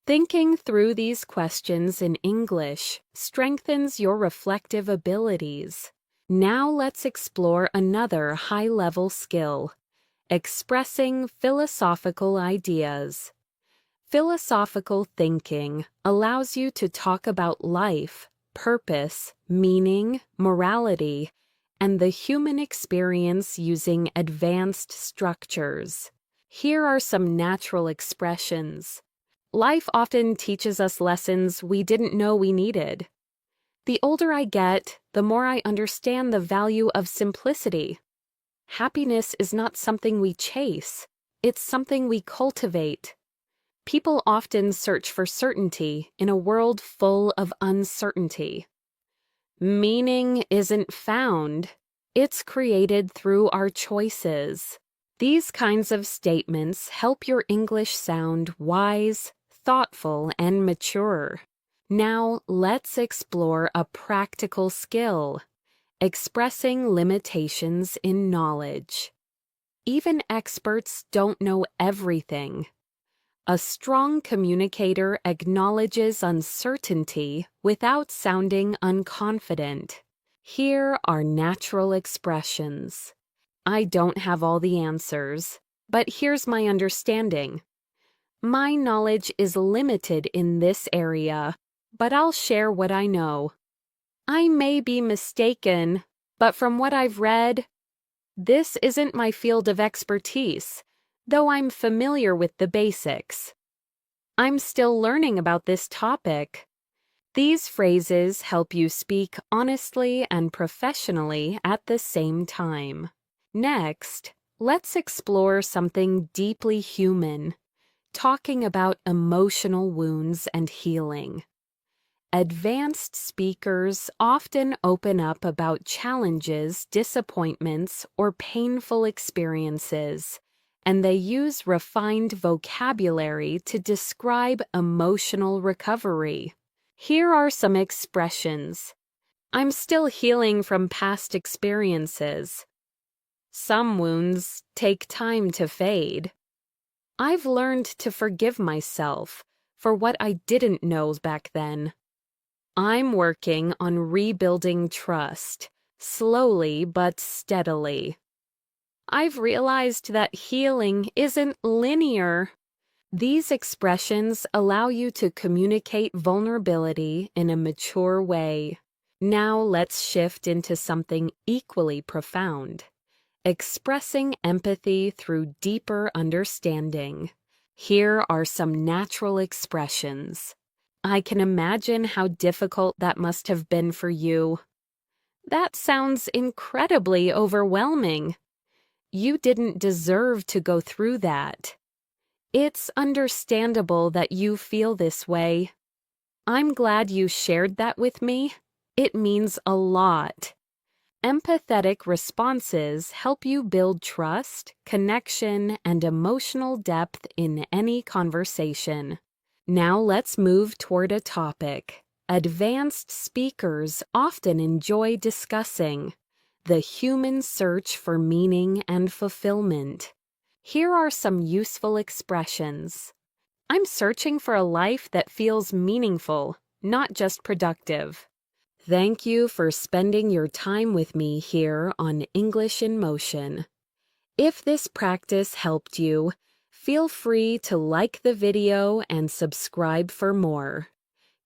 Thinking through these questions in English strengthens your reflective abilities. Now let's explore another high-level skill: expressing philosophical ideas. Philosophical thinking allows you to talk about life, purpose, meaning, morality, and the human experience using advanced structures. Here are some natural expressions. Life often teaches us lessons we didn't know we needed. The older I get, the more I understand the value of simplicity. Happiness is not something we chase, it's something we cultivate. People often search for certainty in a world full of uncertainty. Meaning isn't found, it's created through our choices. These kinds of statements help your English sound wise, thoughtful, and mature. Now, let's explore a practical skill: expressing limitations in knowledge. Even experts don't know everything. A strong communicator acknowledges uncertainty without sounding unconfident. Here are natural expressions. I don't have all the answers, but here's my understanding. My knowledge is limited in this area, but I'll share what I know. I may be mistaken, but from what I've read, this isn't my field of expertise, though I'm familiar with the basics. I'm still learning about this topic. These phrases help you speak honestly and professionally at the same time. Next, let's explore something deeply human, talking about emotional wounds and healing. Advanced speakers often open up about challenges, disappointments, or painful experiences, and they use refined vocabulary to describe emotional recovery. Here are some expressions. I'm still healing from past experiences. Some wounds take time to fade. I've learned to forgive myself for what I didn't know back then. I'm working on rebuilding trust, slowly but steadily. I've realized that healing isn't linear. These expressions allow you to communicate vulnerability in a mature way. Now let's shift into something equally profound: expressing empathy through deeper understanding. Here are some natural expressions. I can imagine how difficult that must have been for you. That sounds incredibly overwhelming. You didn't deserve to go through that. It's understandable that you feel this way. I'm glad you shared that with me. It means a lot. Empathetic responses help you build trust, connection, and emotional depth in any conversation. Now let's move toward a topic advanced speakers often enjoy discussing: the human search for meaning and fulfillment. Here are some useful expressions. I'm searching for a life that feels meaningful, not just productive. Thank you for spending your time with me here on English in Motion. If this practice helped you, feel free to like the video and subscribe for more.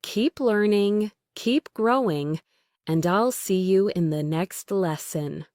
Keep learning, keep growing, and I'll see you in the next lesson.